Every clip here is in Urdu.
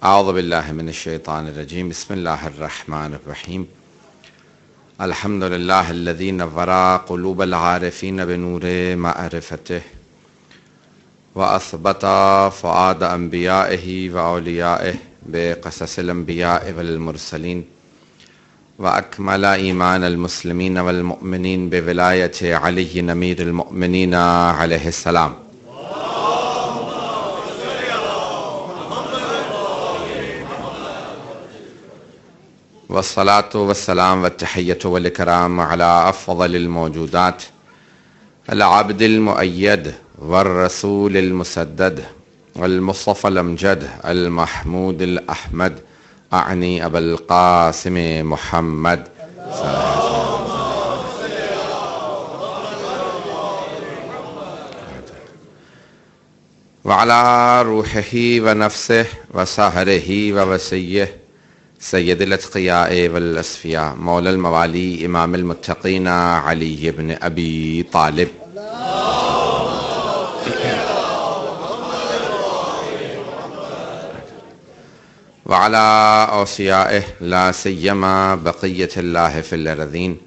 اعوذ باللہ من الشیطان الرجیم بسم اللہ الرحمن الرحیم الحمد للہ الذی نور قلوب العارفین بنور معرفتہ واثبت فؤاد انبیائہ واولیائہ بقصص الانبیاء والمرسلین واکمل ایمان المسلمین والمؤمنین بولایۃ علی امیر المؤمنین علیہ السلام. والصلاة والسلام والتحية والإكرام على أفضل الموجودات العبد المؤيد والرسول المسدد والمصطفى الأمجد المحمود الأحمد أعني أبا القاسم محمد وعلى روحه ونفسه وسهره ووسيه سید الاتقیاء والاصفیاء مولا الموالی امام المتقین علی بن ابی طالب وعلى اوصیائه لا سیما بقیت اللہ فی الارضین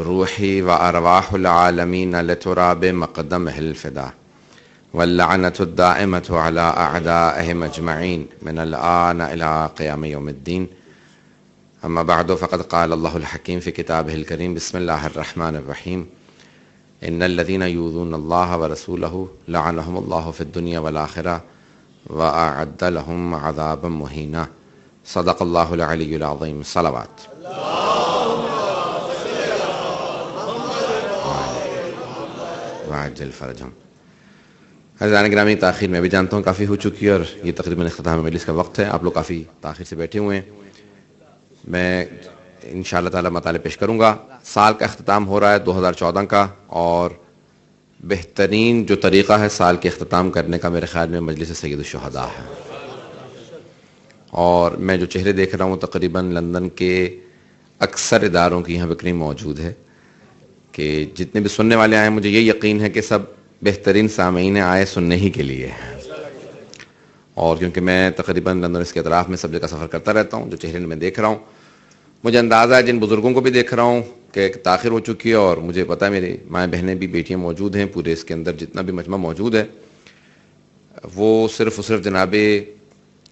روحی وارواح العالمین لتراب مقدمہ الفدا واللعنة الدائمة على أعدائهم أجمعين من الآن إلى قيام يوم الدين. أما بعد فقد قال الله الحكيم في كتابه الكريم بسم الله الرحمن الرحيم إن الذين يؤذون الله ورسوله لعنهم الله في الدنيا والآخرة وأعد لهم عذابا مهينا. صدق الله العلي العظيم. صلوات. وعجل فرجهم. حضران گرامی، تاخیر میں بھی جانتا ہوں کافی ہو چکی ہے اور یہ تقریباً اختتام مجلس کا وقت ہے. آپ لوگ کافی تاخیر سے بیٹھے ہوئے ہیں. میں انشاءاللہ تعالی مطالعہ پیش کروں گا. سال کا اختتام ہو رہا ہے 2014 کا، اور بہترین جو طریقہ ہے سال کے اختتام کرنے کا میرے خیال میں مجلس سید الشہداء ہے. اور میں جو چہرے دیکھ رہا ہوں تقریباً لندن کے اکثر اداروں کی یہاں بکنی موجود ہے کہ جتنے بھی سننے والے آئے ہیں مجھے یہ یقین ہے کہ سب بہترین سامعین آئے سننے ہی کے لیے. اور کیونکہ میں تقریباً لندن اس کے اطراف میں سب جگہ سفر کرتا رہتا ہوں، جو چہرے میں دیکھ رہا ہوں مجھے اندازہ ہے جن بزرگوں کو بھی دیکھ رہا ہوں کہ تاخیر ہو چکی ہے، اور مجھے پتہ ہے میری مائیں بہنیں بھی بیٹیاں موجود ہیں. پورے اس کے اندر جتنا بھی مجمع موجود ہے وہ صرف جناب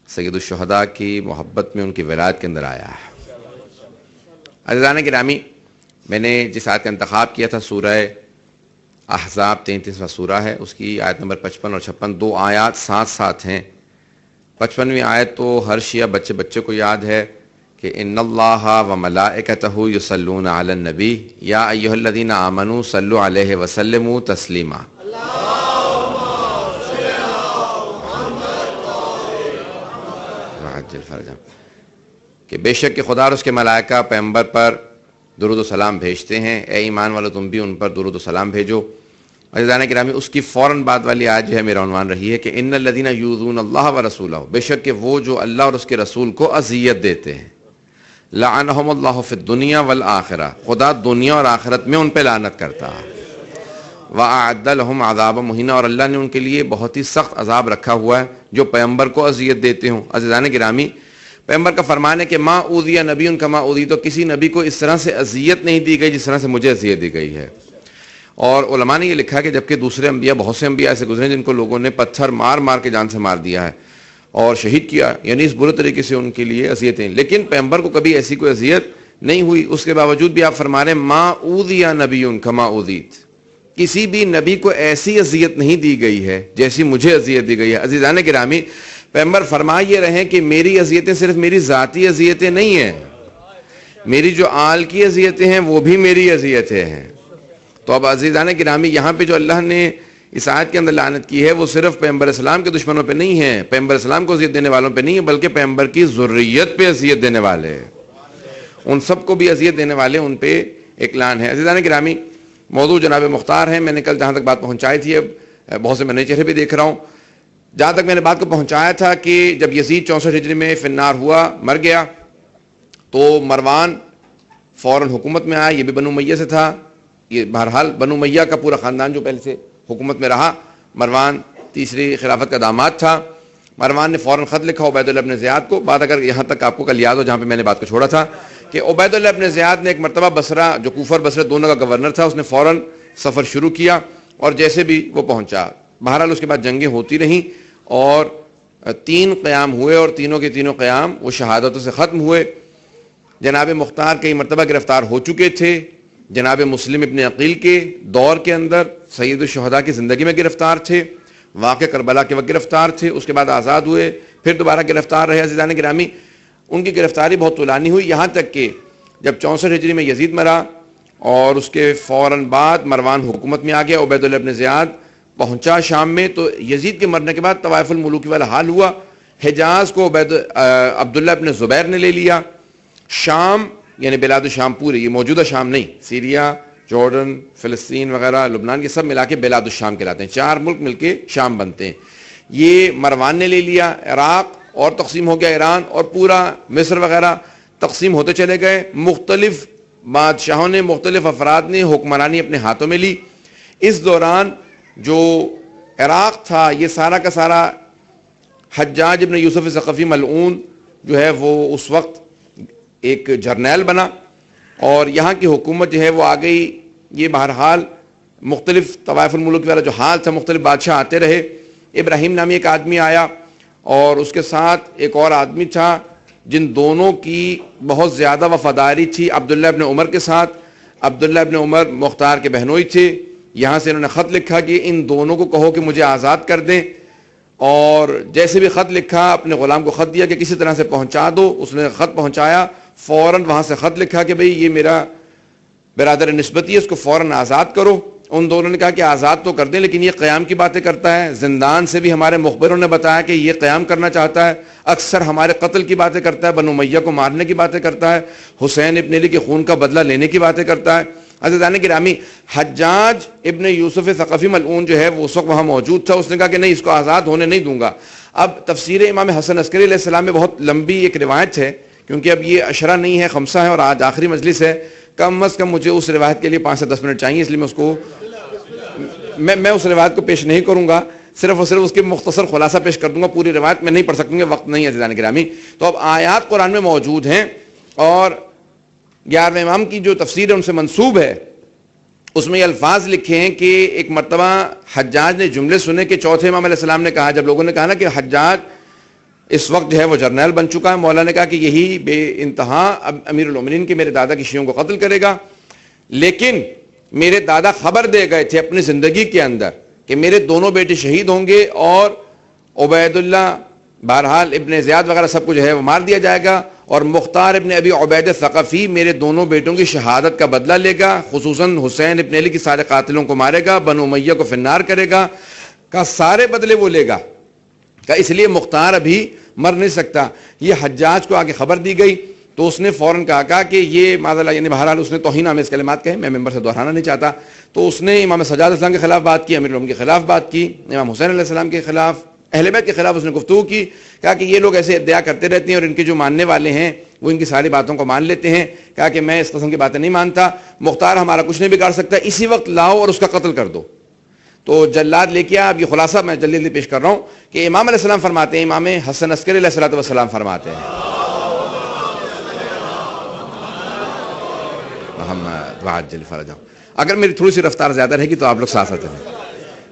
سید الشہداء کی محبت میں ان کی ولایت کے اندر آیا ہے. عزیزان گرامی، میں نے جس آیت کا انتخاب کیا تھا سورہ احزاب 33واں سورہ ہے، اس کی آیت نمبر 55 اور 56، دو آیات ساتھ ساتھ ہیں. 55ویں آیت تو ہر شیعہ بچے کو یاد ہے کہ ان اللہ و ملائکتہ یصلون علی النبی یا ایھا الذین آمنوا صلوا علیہ وسلموا تسلیما. وعجل فرجهم کہ بے شک کہ خدا اور اس کے ملائکہ پیغمبر پر درود و سلام بھیجتے ہیں. اے ایمان والو تم بھی ان پر درود و سلام بھیجو. عزیزان گرامی، اس کی فوراً بعد والی آیت جو ہے میرا عنوان رہی ہے کہ ان الذین یؤذون اللہ ورسولہ، بے شک کہ وہ جو اللہ اور اس کے رسول کو اذیت دیتے ہیں، لعنہم اللہ فی الدنیا والآخرہ، خدا دنیا اور آخرت میں ان پہ لعنت کرتا ہے. وأعد لهم عذابا مہینا، اور اللہ نے ان کے لیے بہت ہی سخت عذاب رکھا ہوا ہے جو پیغمبر کو اذیت دیتے ہوں. عزیزان گرامی، پیغمبر کا فرمان ہے کہ ما اوذی نبی کما اوذی، تو کسی نبی کو اس طرح سے اذیت نہیں دی گئی جس طرح سے مجھے اذیت دی گئی ہے. اور علماء نے یہ لکھا کہ جبکہ دوسرے انبیاء، بہت سے انبیاء ایسے گزرے جن کو لوگوں نے پتھر مار کے جان سے مار دیا ہے اور شہید کیا، یعنی اس برے طریقے سے ان کے لیے اذیتیں، لیکن پیغمبر کو کبھی ایسی کوئی اذیت نہیں ہوئی. اس کے باوجود بھی آپ فرما رہے ہیں ما اوذی نبی کما اوذیت، کسی بھی نبی کو ایسی اذیت نہیں دی گئی ہے جیسی مجھے اذیت دی گئی ہے. عزیزان گرامی، پیغمبر فرما یہ رہے ہیں کہ میری اذیتیں صرف میری ذاتی اذیتیں نہیں ہیں، میری جو آل کی اذیتیں ہیں وہ بھی میری اذیتیں ہیں. تو اب عزیزان گرامی، یہاں پہ جو اللہ نے اس آیت کے اندر لعنت کی ہے وہ صرف پیغمبر اسلام کے دشمنوں پہ نہیں ہے، پیغمبر اسلام کو اذیت دینے والوں پہ نہیں ہے، بلکہ پیغمبر کی ذریت پہ اذیت دینے والے، ان سب کو بھی اذیت دینے والے ان پہ ایک لعن ہے. عزیزان گرامی، موضوع جناب مختار ہیں. میں نے کل جہاں تک بات پہنچائی تھی، اب بہت سے میں نئے چہرے بھی دیکھ رہا ہوں. جہاں تک میں نے بات کو پہنچایا تھا کہ جب یزید 64 ہجری میں فی النار ہوا، مر گیا، تو مروان فوراً حکومت میں آیا. یہ بھی بنو امیہ سے تھا. یہ بہرحال بنو امیہ کا پورا خاندان جو پہلے سے حکومت میں رہا، مروان تیسری خلافت کا داماد تھا. مروان نے فوراً خط لکھا عبید اللہ ابن زیاد کو. بات اگر یہاں تک آپ کو کل یاد ہو جہاں پہ میں نے بات کو چھوڑا تھا کہ عبید اللہ ابن زیاد نے ایک مرتبہ بصرہ جو کوفہ اور بصرہ دونوں کا گورنر تھا, اس نے فوراً سفر شروع کیا اور جیسے بھی وہ پہنچا. بہرحال اس کے بعد جنگیں ہوتی رہیں اور 3 قیام ہوئے اور تینوں کے تینوں قیام وہ شہادتوں سے ختم ہوئے. جناب مختار کئی مرتبہ گرفتار ہو چکے تھے. جناب مسلم ابن عقیل کے دور کے اندر سید الشہداء کی زندگی میں گرفتار تھے, واقع کربلا کے وقت گرفتار تھے, اس کے بعد آزاد ہوئے, پھر دوبارہ گرفتار رہے. عزیزان گرامی, ان کی گرفتاری بہت طولانی ہوئی, یہاں تک کہ جب 64 ہجری میں یزید مرا اور اس کے فوراً بعد مروان حکومت میں آ گیا, عبید اللہ ابن زیاد پہنچا شام میں, تو یزید کے مرنے کے بعد طوائف الملوکی والا حال ہوا. حجاز کو عبداللہ ابن زبیر نے لے لیا. شام یعنی بلاد الشام پورے, یہ موجودہ شام نہیں, سیریا, جارڈن, فلسطین وغیرہ, لبنان, یہ سب ملا کے بلاد الشام کہلاتے ہیں. 4 ملک مل کے شام بنتے ہیں. یہ مروان نے لے لیا. عراق اور تقسیم ہو گیا ایران, اور پورا مصر وغیرہ تقسیم ہوتے چلے گئے. مختلف بادشاہوں نے, مختلف افراد نے حکمرانی اپنے ہاتھوں میں لی. اس دوران جو عراق تھا یہ سارا کا سارا حجاج ابن یوسف ثقفی ملعون جو ہے وہ اس وقت ایک جرنیل بنا, اور یہاں کی حکومت جو ہے وہ آ گئی. یہ بہرحال مختلف طوائف الملوک والا جو حال تھا, مختلف بادشاہ آتے رہے. ابراہیم نامی ایک آدمی آیا اور اس کے ساتھ ایک اور آدمی تھا جن دونوں کی بہت زیادہ وفاداری تھی عبداللہ ابن عمر کے ساتھ. عبداللہ ابن عمر مختار کے بہنوئی تھے. یہاں سے انہوں نے خط لکھا کہ ان دونوں کو کہو کہ مجھے آزاد کر دیں, اور جیسے بھی خط لکھا اپنے غلام کو خط دیا کہ کسی طرح سے پہنچا دو. اس نے خط پہنچایا, فوراً وہاں سے خط لکھا کہ بھئی یہ میرا برادر نسبتی ہے, اس کو فوراً آزاد کرو. ان دونوں نے کہا کہ آزاد تو کر دیں لیکن یہ قیام کی باتیں کرتا ہے. زندان سے بھی ہمارے مخبروں نے بتایا کہ یہ قیام کرنا چاہتا ہے. اکثر ہمارے قتل کی باتیں کرتا ہے, بنو امیہ کو مارنے کی باتیں کرتا ہے, حسین ابن علی کے خون کا بدلہ لینے کی باتیں کرتا ہے. عزیزان گرامی, حجاج ابن یوسف ثقفی ملعون جو ہے وہ اس وقت وہاں موجود تھا. اس نے کہا کہ نہیں, اس کو آزاد ہونے نہیں دوں گا. اب تفسیر امام حسن عسکری علیہ السلام میں بہت لمبی ایک روایت ہے, کیونکہ اب یہ عشرہ نہیں ہے, خمسہ ہے, اور آج آخری مجلس ہے. کم از کم مجھے اس روایت کے لیے 5 سے 10 منٹ چاہیے, اس لیے میں اس کو میں اس روایت کو پیش نہیں کروں گا, صرف اور صرف اس کے مختصر خلاصہ پیش کر دوں گا. پوری روایت میں نہیں پڑھ سکوں گا, وقت نہیں ہے عزیزان گرامی. تو اب آیات قرآن میں موجود ہیں, اور 11ویں امام کی جو تفسیر ہے ان سے منسوب ہے, اس میں یہ الفاظ لکھے ہیں کہ ایک مرتبہ حجاج نے جملے سنے کہ چوتھے امام علیہ السلام نے کہا, جب لوگوں نے کہا نا کہ حجاج اس وقت جو ہے وہ جرنیل بن چکا ہے, مولا نے کہا کہ یہی بے انتہا اب امیر المومنین کے میرے دادا کی شیعوں کو قتل کرے گا. لیکن میرے دادا خبر دے گئے تھے اپنی زندگی کے اندر کہ میرے دونوں بیٹے شہید ہوں گے, اور عبید اللہ بہرحال ابن زیاد وغیرہ سب کو جو ہے وہ مار دیا جائے گا, اور مختار ابن ابی عبید ثقفی میرے دونوں بیٹوں کی شہادت کا بدلہ لے گا, خصوصاً حسین ابن علی کی سارے قاتلوں کو مارے گا, بنو امیہ کو فنار کرے گا, کا سارے بدلے وہ لے گا, کا اس لیے مختار ابھی مر نہیں سکتا. یہ حجاج کو آگے خبر دی گئی تو اس نے فوراً کہا کہ یہ معذاللہ, یعنی بہرحال اس نے توہین آمیز کلمات کہے, میں ممبر سے دہرانا نہیں چاہتا. تو اس نے امام سجاد السلام کے خلاف بات کی, امیر المومنین کے خلاف بات کی, امام حسین علیہ السلام کے خلاف, اہل بیت کے خلاف اس نے گفتگو کی. کہا کہ یہ لوگ ایسے ادعا کرتے رہتے ہیں اور ان کے جو ماننے والے ہیں وہ ان کی ساری باتوں کو مان لیتے ہیں. کہا کہ میں اس قسم کی باتیں نہیں مانتا, مختار ہمارا کچھ نہیں بگاڑ سکتا, اسی وقت لاؤ اور اس کا قتل کر دو. تو جلاد لے کے اب یہ خلاصہ میں جلدی جلدی پیش کر رہا ہوں کہ امام علیہ السلام فرماتے ہیں, امام حسن عسکری علیہ السلام فرماتے ہیں, محمد وعجل فرجہ. اگر میری تھوڑی سی رفتار زیادہ رہے گی تو آپ لوگ ساتھ ساتھ ہیں.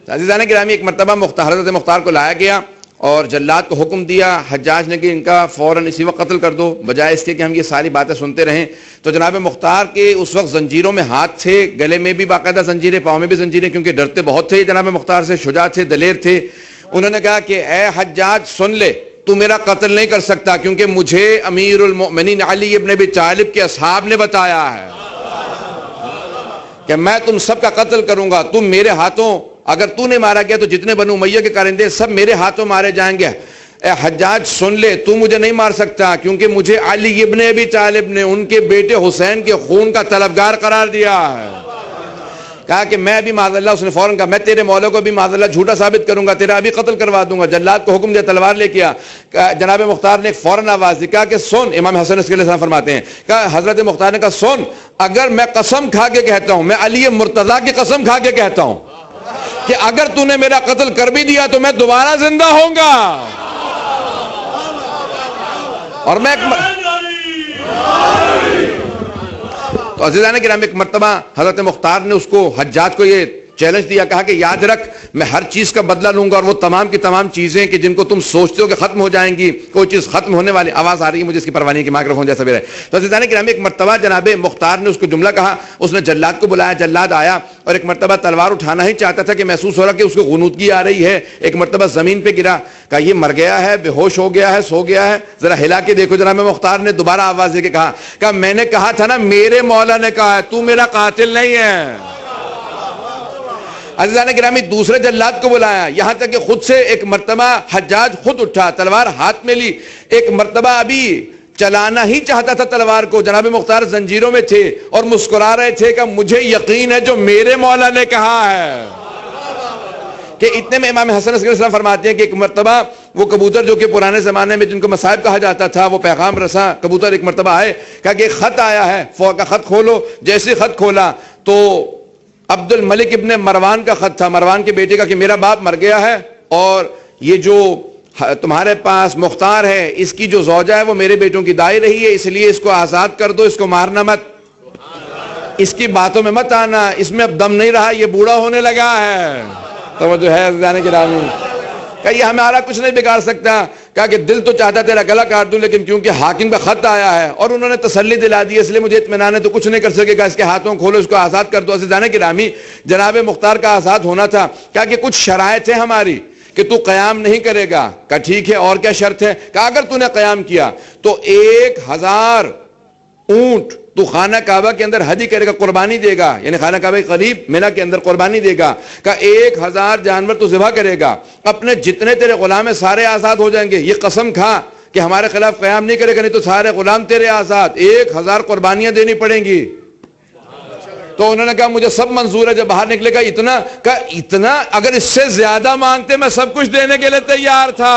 عزیزان گرامی, ایک مرتبہ حضرت مختار کو لایا گیا اور جلاد کو حکم دیا حجاج نے کہ ان کا فوراً اسی وقت قتل کر دو, بجائے اس کے کہ ہم یہ ساری باتیں سنتے رہیں. تو جناب مختار کے اس وقت زنجیروں میں ہاتھ تھے, گلے میں بھی باقاعدہ زنجیریں, پاؤں میں بھی زنجیریں, کیونکہ ڈرتے بہت تھے جناب مختار سے, شجاع تھے, دلیر تھے. انہوں نے کہا کہ اے حجاج سن لے, تو میرا قتل نہیں کر سکتا, کیونکہ مجھے امیر المؤمنین علی ابن ابی طالب کے اصحاب نے بتایا ہے کہ میں تم سب کا قتل کروں گا. تم میرے ہاتھوں, اگر تو نے مارا گیا تو جتنے بنو امیہ کے کارندے سب میرے ہاتھوں مارے جائیں گے. اے حجاج سن لے, تو مجھے نہیں مار سکتا, کیونکہ مجھے علی ابن ابی طالب نے ان کے بیٹے حسین کے خون کا طلبگار قرار دیا ہے. کہا کہ میں بھی معاذ اللہ, اس نے فوراً کہا میں تیرے مولا کو بھی معاذ اللہ جھوٹا ثابت کروں گا, تیرا ابھی قتل کروا دوں گا. جلاد کو حکم دیا, تلوار لے کیا. جناب مختار نے فوراً آواز دی, کہا کہ سن, امام حسن عسکری علیہ السلام فرماتے ہیں, کہا حضرت مختار نے کہا سن, اگر میں قسم کھا کے کہتا ہوں, میں علی مرتضیٰ کی قسم کھا کے کہتا ہوں کہ اگر تو نے میرا قتل کر بھی دیا تو میں دوبارہ زندہ ہوں گا. اور میں تو عزیزان کرام ایک مرتبہ حضرت مختار نے اس کو حجاج کو یہ چیلنج دیا, کہا کہ یاد رکھ میں ہر چیز کا بدلہ لوں گا, اور وہ تمام کی تمام چیزیں کہ جن کو تم سوچتے ہو کہ ختم ہو جائیں گی, کوئی چیز ختم ہونے والی, آواز آ رہی ہے مجھے اس کی پرواہ نہیں کہ مائکرو فون جیسا بھی رہے. تو عزیزان کرام ایک مرتبہ جناب مختار نے اس کو جملہ کہا, اس نے جلاد کو بلایا, جلاد آیا اور ایک مرتبہ تلوار اٹھانا ہی چاہتا تھا کہ محسوس ہو رہا کہ اس کو غنودگی آ رہی ہے, ایک مرتبہ زمین پہ گرا, کہا یہ مر گیا ہے, بے ہوش ہو گیا ہے, سو گیا ہے, ذرا ہلا کے دیکھو. جناب مختار نے دوبارہ آواز دے کے کہا میں نے کہا تھا نا, میرے مولا نے کہا ہے, تو میرا قاتل نہیں ہے. عزیزان گرامی دوسرے جلاد کو بلایا, یہاں تک کہ خود سے ایک مرتبہ حجاج خود اٹھا, تلوار ہاتھ میں لی, ایک مرتبہ ابھی چلانا ہی چاہتا تھا تلوار کو, جناب مختار زنجیروں میں تھے اور مسکرا رہے تھے کہ مجھے یقین ہے جو میرے مولا نے کہا ہے. کہ اتنے میں امام حسن علیہ السلام فرماتے ہیں کہ ایک مرتبہ وہ کبوتر جو کہ پرانے زمانے میں جن کو مصائب کہا جاتا تھا, وہ پیغام رساں کبوتر ایک مرتبہ آئے, کہا کہ ایک خط آیا ہے, فوق کا خط کھولو. جیسے خط کھولا تو عبد الملک ابن مروان کا خط تھا, مروان کے بیٹے کا, کہ میرا باپ مر گیا ہے اور یہ جو تمہارے پاس مختار ہے اس کی جو زوجہ ہے وہ میرے بیٹوں کی دائی رہی ہے, اس لیے اس کو آزاد کر دو, اس کو مارنا مت, اس کی باتوں میں مت آنا, اس میں اب دم نہیں رہا, یہ بوڑھا ہونے لگا ہے. تو جو ہے جانے کے رامی کہ یہ ہمارا کچھ نہیں بگاڑ سکتا, کہا کہ دل تو چاہتا تیرا گلا کاٹ دوں, لیکن کیونکہ حاکم کا خط آیا ہے اور انہوں نے تسلی دلا دی, اس لیے مجھے اطمینان ہے, تو کچھ نہیں کر سکے گا, اس کے ہاتھوں کھولو, اس کو آزاد کر دو. عزیزان گرامی جناب مختار کا آزاد ہونا تھا, کہا کہ کچھ شرائط ہیں ہماری کہ تو قیام نہیں کرے گا. کہا ٹھیک ہے, اور کیا شرط ہے؟ کہا اگر تو نے قیام کیا تو 1000 اونٹ تو خانہ کعبہ کے اندر ہدی کرے گا, قربانی دے گا, یعنی خانہ کعبہ کے قریب مینا کے اندر قربانی دے گا. کہ 1000 جانور تو ذبح کرے گا, اپنے جتنے تیرے غلام ہیں سارے آزاد ہو جائیں گے. یہ قسم کھا کہ ہمارے خلاف قیام نہیں کرے گا, نہیں تو سارے غلام تیرے آزاد, 1000 قربانیاں دینی پڑیں گی. تو انہوں نے کہا مجھے سب منظور ہے. جب باہر نکلے گا اتنا اگر اس سے زیادہ مانگتے میں سب کچھ دینے کے لیے تیار تھا.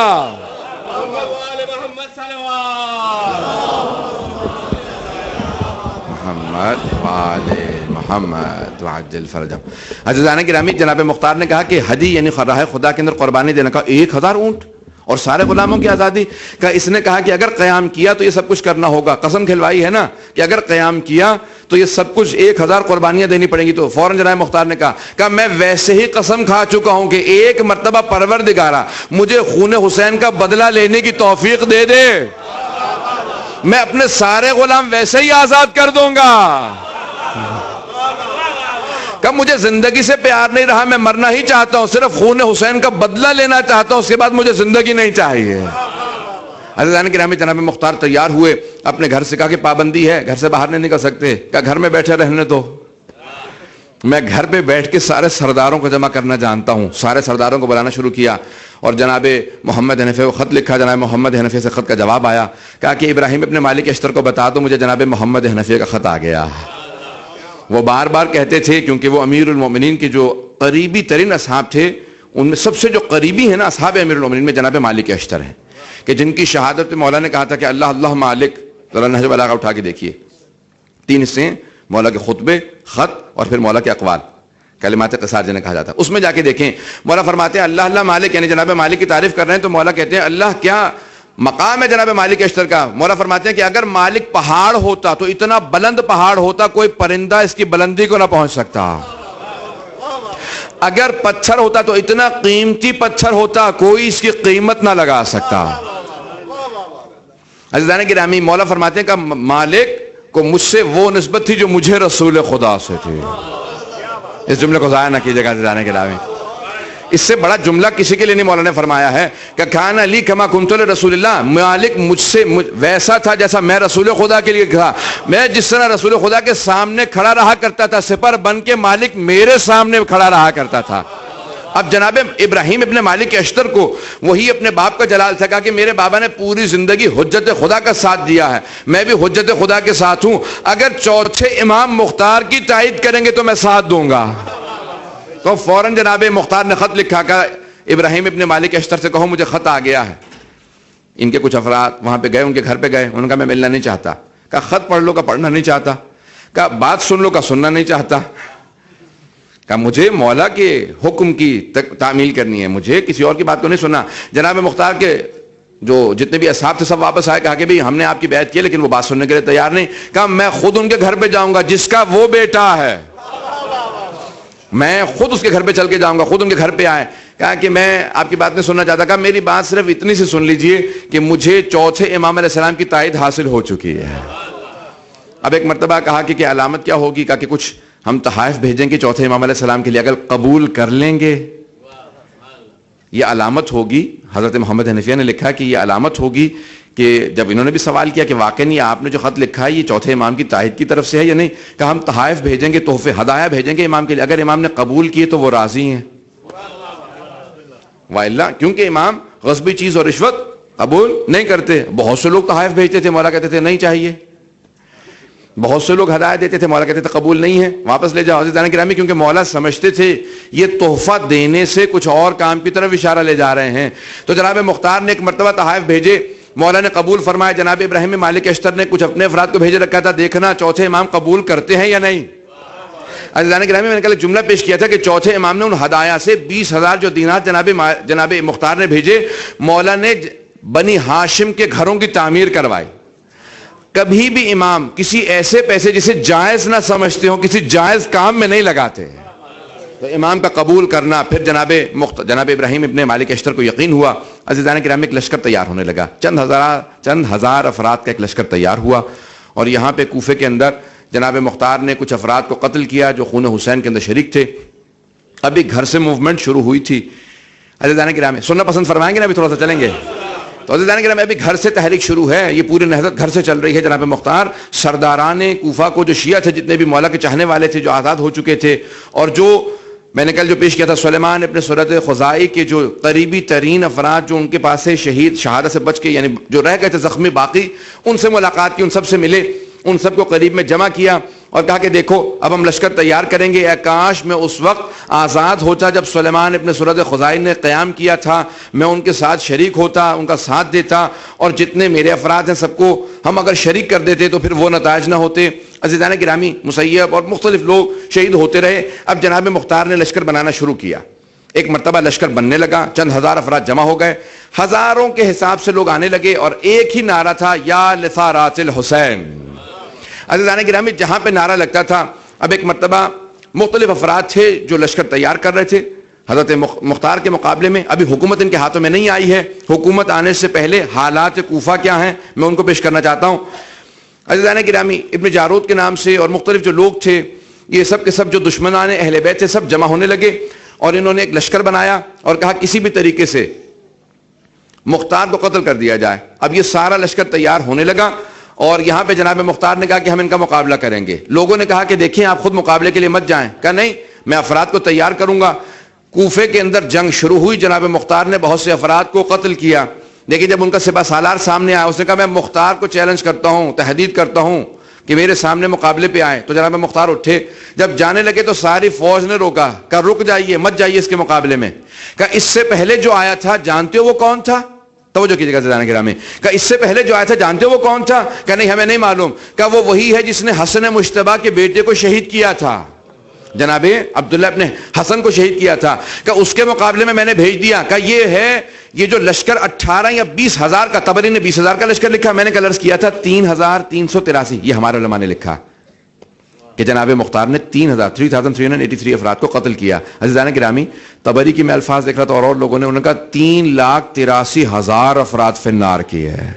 محمد وعجل فرجهم. عزیزان گرامی جناب مختار نے کہا کہ ہدی یعنی راہ خدا کے اندر قربانی دینے کا 1000 اونٹ اور سارے غلاموں کی آزادی. کا اس نے کہا کہ اگر قیام کیا تو یہ سب کچھ کرنا ہوگا, قسم کھلوائی ہے نا کہ اگر قیام کیا تو یہ سب کچھ 1000 قربانیاں دینی پڑیں گی. تو فوراً جناب مختار نے کہا میں ویسے ہی قسم کھا چکا ہوں کہ ایک مرتبہ پروردگارا مجھے خون حسین کا بدلہ لینے کی توفیق دے دے, میں اپنے سارے غلام ویسے ہی آزاد کر دوں گا. کہ مجھے زندگی سے پیار نہیں رہا, میں مرنا ہی چاہتا ہوں, صرف خون حسین کا بدلہ لینا چاہتا ہوں, اس کے بعد مجھے زندگی نہیں چاہیے. عزیزان گرامی جناب مختار تیار ہوئے, اپنے گھر سے کہا کہ پابندی ہے, گھر سے باہر نہیں نکل سکتے. کہ گھر میں بیٹھے رہنے دو, میں گھر پہ بیٹھ کے سارے سرداروں کو جمع کرنا جانتا ہوں. سارے سرداروں کو بلانا شروع کیا اور جناب محمد حنفی کو خط لکھا. جناب محمد حنفی سے خط کا جواب آیا, کہا کہ ابراہیم ابن مالک اشتر کو بتا دو مجھے جناب محمد حنفی کا خط آ گیا. وہ بار بار کہتے تھے, کیونکہ وہ امیر المومنین کے جو قریبی ترین اصحاب تھے, ان میں سب سے جو قریبی ہیں نا اصحاب امیر المومنین میں جناب مالک اشتر ہیں, کہ جن کی شہادت پہ مولا نے کہا تھا کہ اللہ اللہ مالک. ذرا نہج بلاغہ اٹھا کے دیکھیے, 3 حصے ہیں, مولا کے خطبے, خط اور پھر مولا کے اقوال, کلمات قصار جنہیں کہا جاتا ہے. اس میں جا کے دیکھیں مولا فرماتے ہیں اللہ اللہ مالک, یعنی جناب مالک کی تعریف کر رہے ہیں تو مولا کہتے ہیں اللہ کیا مقام ہے جناب مالک اشتر کا. مولا فرماتے ہیں کہ اگر مالک پہاڑ ہوتا تو اتنا بلند پہاڑ ہوتا کوئی پرندہ اس کی بلندی کو نہ پہنچ سکتا. اگر پتھر ہوتا تو اتنا قیمتی پتھر ہوتا کوئی اس کی قیمت نہ لگا سکتا. عزیزان گرامی مولا فرماتے ہیں کہ مالک کو مجھ سے وہ نسبت تھی جو مجھے رسول خدا سے تھی. اس جملے کو ضائع نہ کیجیے گا عزیزان گرامی, اس سے بڑا جملہ کسی کے لیے نہیں مولا نے فرمایا ہے. کہ کان علی کما کنت رسول اللہ, مالک مجھ سے ویسا تھا جیسا میں رسول خدا کے لیے تھا. میں جس طرح رسول خدا کے سامنے کھڑا رہا کرتا تھا سپر بن کے, مالک میرے سامنے کھڑا رہا کرتا تھا. اب جناب ابراہیم ابن مالک اشتر کو وہی اپنے باپ کا جلال تھا, کہا کہ میرے بابا نے پوری زندگی حجت خدا کا ساتھ دیا ہے, میں بھی حجت خدا کے ساتھ ہوں, اگر چوتھے امام مختار کی تائید کریں گے تو میں ساتھ دوں گا. تو فوراً جناب مختار نے خط لکھا, کہ ابراہیم ابن مالک اشتر سے کہو مجھے خط آ گیا ہے. ان کے کچھ افراد وہاں پہ گئے, ان کے گھر پہ گئے, انہوں نے کہا میں ملنا نہیں چاہتا. کہا خط پڑھ لو کا پڑھنا نہیں چاہتا. کہا بات سن لو کا سننا نہیں چاہتا. کہا مجھے مولا کے حکم کی تعمیل کرنی ہے, مجھے کسی اور کی بات کو نہیں سننا. جناب مختار کے جو جتنے بھی اصحاب تھے سب واپس آئے, کہا کہ بھئی ہم نے آپ کی بیعت کی لیکن وہ بات سننے کے لیے تیار نہیں. کہا میں خود ان کے گھر پہ جاؤں گا جس کا وہ بیٹا ہے, میں خود اس کے گھر پہ چل کے جاؤں گا, خود ان کے گھر پہ آئے. کہا کہ میں آپ کی بات نہیں سننا چاہتا. کہا میری بات صرف اتنی سی سن لیجئے کہ مجھے چوتھے امام علیہ السلام کی تائید حاصل ہو چکی ہے. اب ایک مرتبہ کہا کہ علامت کیا ہوگی؟ کہا کہ کچھ ہم تحائف بھیجیں گے چوتھے امام علیہ السلام کے لیے, اگر قبول کر لیں گے یہ علامت ہوگی. حضرت محمد حنفیہ نے لکھا کہ یہ علامت ہوگی کہ جب انہوں نے بھی سوال کیا کہ واقعی آپ نے جو خط لکھا ہے یہ چوتھے امام کی تائید کی طرف سے ہے یا نہیں, کہ ہم تحائف بھیجیں گے, تحفے ہدایہ بھیجیں گے امام کے لیے, اگر امام نے قبول کیے تو وہ راضی ہیں, وَإِلَّا کیونکہ امام غصبی چیز اور رشوت قبول نہیں کرتے. بہت سے لوگ تحائف بھیجتے تھے, مولا کہتے تھے نہیں چاہیے. بہت سے لوگ ہدایت دیتے تھے, مولا کہتے تھے قبول نہیں ہے, واپس لے جاؤ. عزیزان گرامی کیونکہ مولا سمجھتے تھے یہ تحفہ دینے سے کچھ اور کام کی طرف اشارہ لے جا رہے ہیں. تو جناب مختار نے ایک مرتبہ تحائف بھیجے, مولا نے قبول فرمایا. جناب ابراہیم مالک اشتر نے کچھ اپنے افراد کو بھیجے رکھا تھا, دیکھنا چوتھے امام قبول کرتے ہیں یا نہیں. عزیزان گرامی میں نے کل ایک جملہ پیش کیا تھا کہ چوتھے امام نے ان ہدایہ سے 20,000 جو دینار جناب مختار نے بھیجے, مولا نے بنی ہاشم کے گھروں کی تعمیر کروائی. کبھی بھی امام کسی ایسے پیسے جسے جائز نہ سمجھتے ہوں کسی جائز کام میں نہیں لگاتے. تو امام کا قبول کرنا. پھر جناب ابراہیم ابن مالک اشتر کو یقین ہوا. عزیزان گرامی ایک لشکر تیار ہونے لگا, چند ہزار افراد کا ایک لشکر تیار ہوا, اور یہاں پہ کوفے کے اندر جناب مختار نے کچھ افراد کو قتل کیا جو خون حسین کے اندر شریک تھے. ابھی گھر سے موومنٹ شروع ہوئی تھی. عزیزان گرامی سننا پسند فرمائیں گے نا, ابھی تھوڑا سا چلیں گے. تو عزیزان گرامی ابھی گھر سے تحریک شروع ہے, یہ پوری نہضت گھر سے چل رہی ہے. جناب مختار سرداران کوفہ کو جو شیعہ تھے, جتنے بھی مولا کے چاہنے والے تھے, جو آزاد ہو چکے تھے, اور جو میں نے کل جو پیش کیا تھا سلیمان ابن سورت خزائی کے جو قریبی ترین افراد جو ان کے پاس سے شہادت سے بچ کے یعنی جو رہ گئے تھے زخمی باقی, ان سے ملاقات کی, ان سب سے ملے, ان سب کو قریب میں جمع کیا اور کہا کہ دیکھو اب ہم لشکر تیار کریں گے. اے کاش میں اس وقت آزاد ہوتا جب سلیمان ابن سورت خزائی نے قیام کیا تھا, میں ان کے ساتھ شریک ہوتا, ان کا ساتھ دیتا, اور جتنے میرے افراد ہیں سب کو ہم اگر شریک کر دیتے تو پھر وہ نتائج نہ ہوتے. عزیزان گرامی مسیب اور مختلف لوگ شہید ہوتے رہے. اب جناب مختار نے لشکر بنانا شروع کیا. ایک مرتبہ لشکر بننے لگا, چند ہزار افراد جمع ہو گئے, ہزاروں کے حساب سے لوگ آنے لگے, اور ایک ہی نعرہ تھا, یا لثارات الحسین. عزیزان گرامی جہاں پہ نعرہ لگتا تھا, اب ایک مرتبہ مختلف افراد تھے جو لشکر تیار کر رہے تھے حضرت مختار کے مقابلے میں. ابھی حکومت ان کے ہاتھوں میں نہیں آئی ہے, حکومت آنے سے پہلے حالات کوفہ کیا ہیں میں ان کو پیش کرنا چاہتا ہوں. عزیزان گرامی ابن جارود کے نام سے اور مختلف جو لوگ تھے, یہ سب کے سب جو دشمنان اہل بیت تھے سب جمع ہونے لگے, اور انہوں نے ایک لشکر بنایا اور کہا کسی بھی طریقے سے مختار کو قتل کر دیا جائے. اب یہ سارا لشکر تیار ہونے لگا, اور یہاں پہ جناب مختار نے کہا کہ ہم ان کا مقابلہ کریں گے. لوگوں نے کہا کہ دیکھیں آپ خود مقابلے کے لیے مت جائیں. کہا نہیں, میں افراد کو تیار کروں گا. کوفے کے اندر جنگ شروع ہوئی, جناب مختار نے بہت سے افراد کو قتل کیا. لیکن جب ان کا سپہ سالار سامنے آیا, اس نے کہا میں مختار کو چیلنج کرتا ہوں, تحدید کرتا ہوں کہ میرے سامنے مقابلے پہ آئے. تو جناب مختار اٹھے, جب جانے لگے تو ساری فوج نے روکا, کہا رک جائیے, مت جائیے اس کے مقابلے میں. کہا اس سے پہلے جو آیا تھا جانتے ہو وہ کون تھا؟ توجہ کیجیے گا عزیزان گرامی. کہا اس سے پہلے جو آیا تھا جانتے ہو وہ کون تھا؟ کہا نہیں ہمیں نہیں معلوم. کہا وہ وہی ہے جس نے حسن مجتبیٰ کے بیٹے کو شہید کیا تھا, جناب عبداللہ ابن حسن کو شہید کیا تھا. کہا اس کے مقابلے میں میں نے بھیج دیا. کہا یہ ہے یہ جو لشکر 18 یا 20 ہزار کا, طبری نے 20 ہزار کا لشکر لکھا, میں نے کل عرض کیا تھا 3383, یہ ہمارے علماء نے لکھا کہ جناب مختار نے 3383 افراد کو قتل کیا. عزیزان گرامی طبری کی میں الفاظ دیکھ رہا تھا اور لوگوں نے, انہوں نے کہا 3,83,000 افراد فی النار کیے ہیں.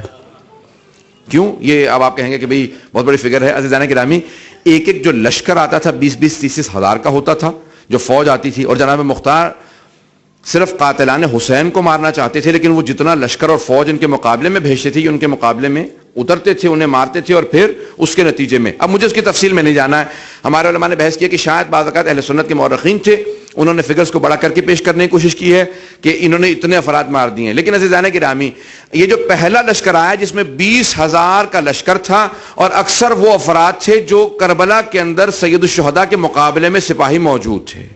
کیوں؟ یہ اب آپ کہیں گے کہ بھئی بہت بڑی فگر ہے. عزیزان گرامی ایک ایک جو لشکر آتا تھا 20-30 ہزار کا ہوتا تھا جو فوج آتی تھی, اور جناب مختار صرف قاتلان حسین کو مارنا چاہتے تھے, لیکن وہ جتنا لشکر اور فوج ان کے مقابلے میں بھیجتے تھے ان کے مقابلے میں اترتے تھے, انہیں مارتے تھے, اور پھر اس کے نتیجے میں, اب مجھے اس کی تفصیل میں نہیں جانا ہے, ہمارے علماء نے بحث کیا کہ شاید بعض اوقات اہل سنت کے مورخین تھے, انہوں نے فگرز کو بڑا کر کے پیش کرنے کی کوشش کی ہے کہ انہوں نے اتنے افراد مار دیے ہیں. لیکن عزیزان گرامی یہ جو پہلا لشکر آیا جس میں 20,000 کا لشکر تھا, اور اکثر وہ افراد تھے جو کربلا کے اندر سید الشہداء کے مقابلے میں سپاہی موجود تھے.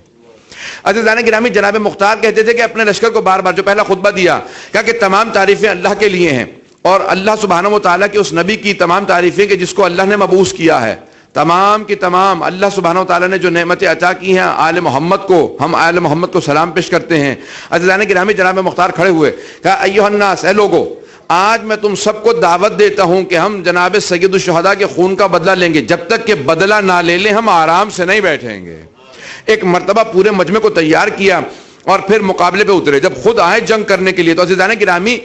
عزیزان گرامی جناب مختار کہتے تھے کہ اپنے لشکر کو بار بار, جو پہلا خطبہ دیا, کہا کہ تمام تعریفیں اللہ کے لیے ہیں, اور اللہ سبحانہ و تعالیٰ کے اس نبی کی تمام تعریفیں کہ جس کو اللہ نے مبعوث کیا ہے, تمام کی تمام اللہ سبحانہ و تعالیٰ نے جو نعمتیں عطا کی ہیں آل محمد کو, ہم آل محمد کو سلام پیش کرتے ہیں. عزیزان گرامی جناب مختار کھڑے ہوئے, کہا ایھا الناس, اے لوگو, آج میں تم سب کو دعوت دیتا ہوں کہ ہم جناب سید الشہداء کے خون کا بدلہ لیں گے، جب تک کہ بدلہ نہ لے لیں ہم آرام سے نہیں بیٹھیں گے۔ ایک مرتبہ پورے مجمع کو تیار کیا اور پھر مقابلے پہ اترے۔ جب خود آئے جنگ کرنے کے لیے تو عزیزان گرامی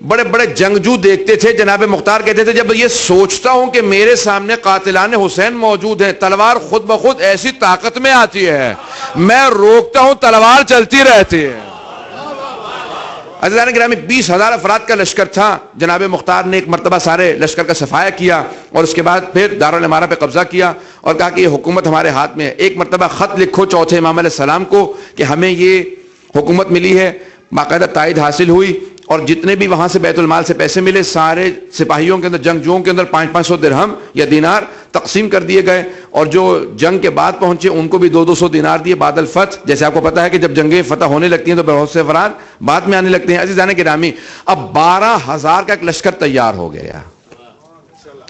بڑے بڑے جنگجو دیکھتے تھے، جناب مختار کہتے تھے جب یہ سوچتا ہوں کہ میرے سامنے قاتلان حسین موجود ہیں، تلوار خود بخود ایسی طاقت میں آتی ہے، میں روکتا ہوں تلوار چلتی رہتی ہے۔ عزیزان گرامی 20,000 افراد کا لشکر تھا، جناب مختار نے ایک مرتبہ سارے لشکر کا صفایا کیا اور اس کے بعد پھر دارالامارہ پہ قبضہ کیا اور کہا کہ یہ حکومت ہمارے ہاتھ میں ہے۔ ایک مرتبہ خط لکھو چوتھے امام علیہ السلام کو کہ ہمیں یہ حکومت ملی ہے، باقاعدہ تائید حاصل ہوئی اور جتنے بھی وہاں سے بیت المال سے پیسے ملے سارے سپاہیوں کے اندر، جنگجوؤں کے اندر 500 درہم یا دینار تقسیم کر دیے گئے، اور جو جنگ کے بعد پہنچے ان کو بھی 200 دینار دیے بعد الفتح۔ جیسے آپ کو پتا ہے کہ جب جنگیں فتح ہونے لگتی ہیں تو بہت سے افراد بعد میں آنے لگتے ہیں۔ عزیزان گرامی اب 12,000 کا ایک لشکر تیار ہو گیا۔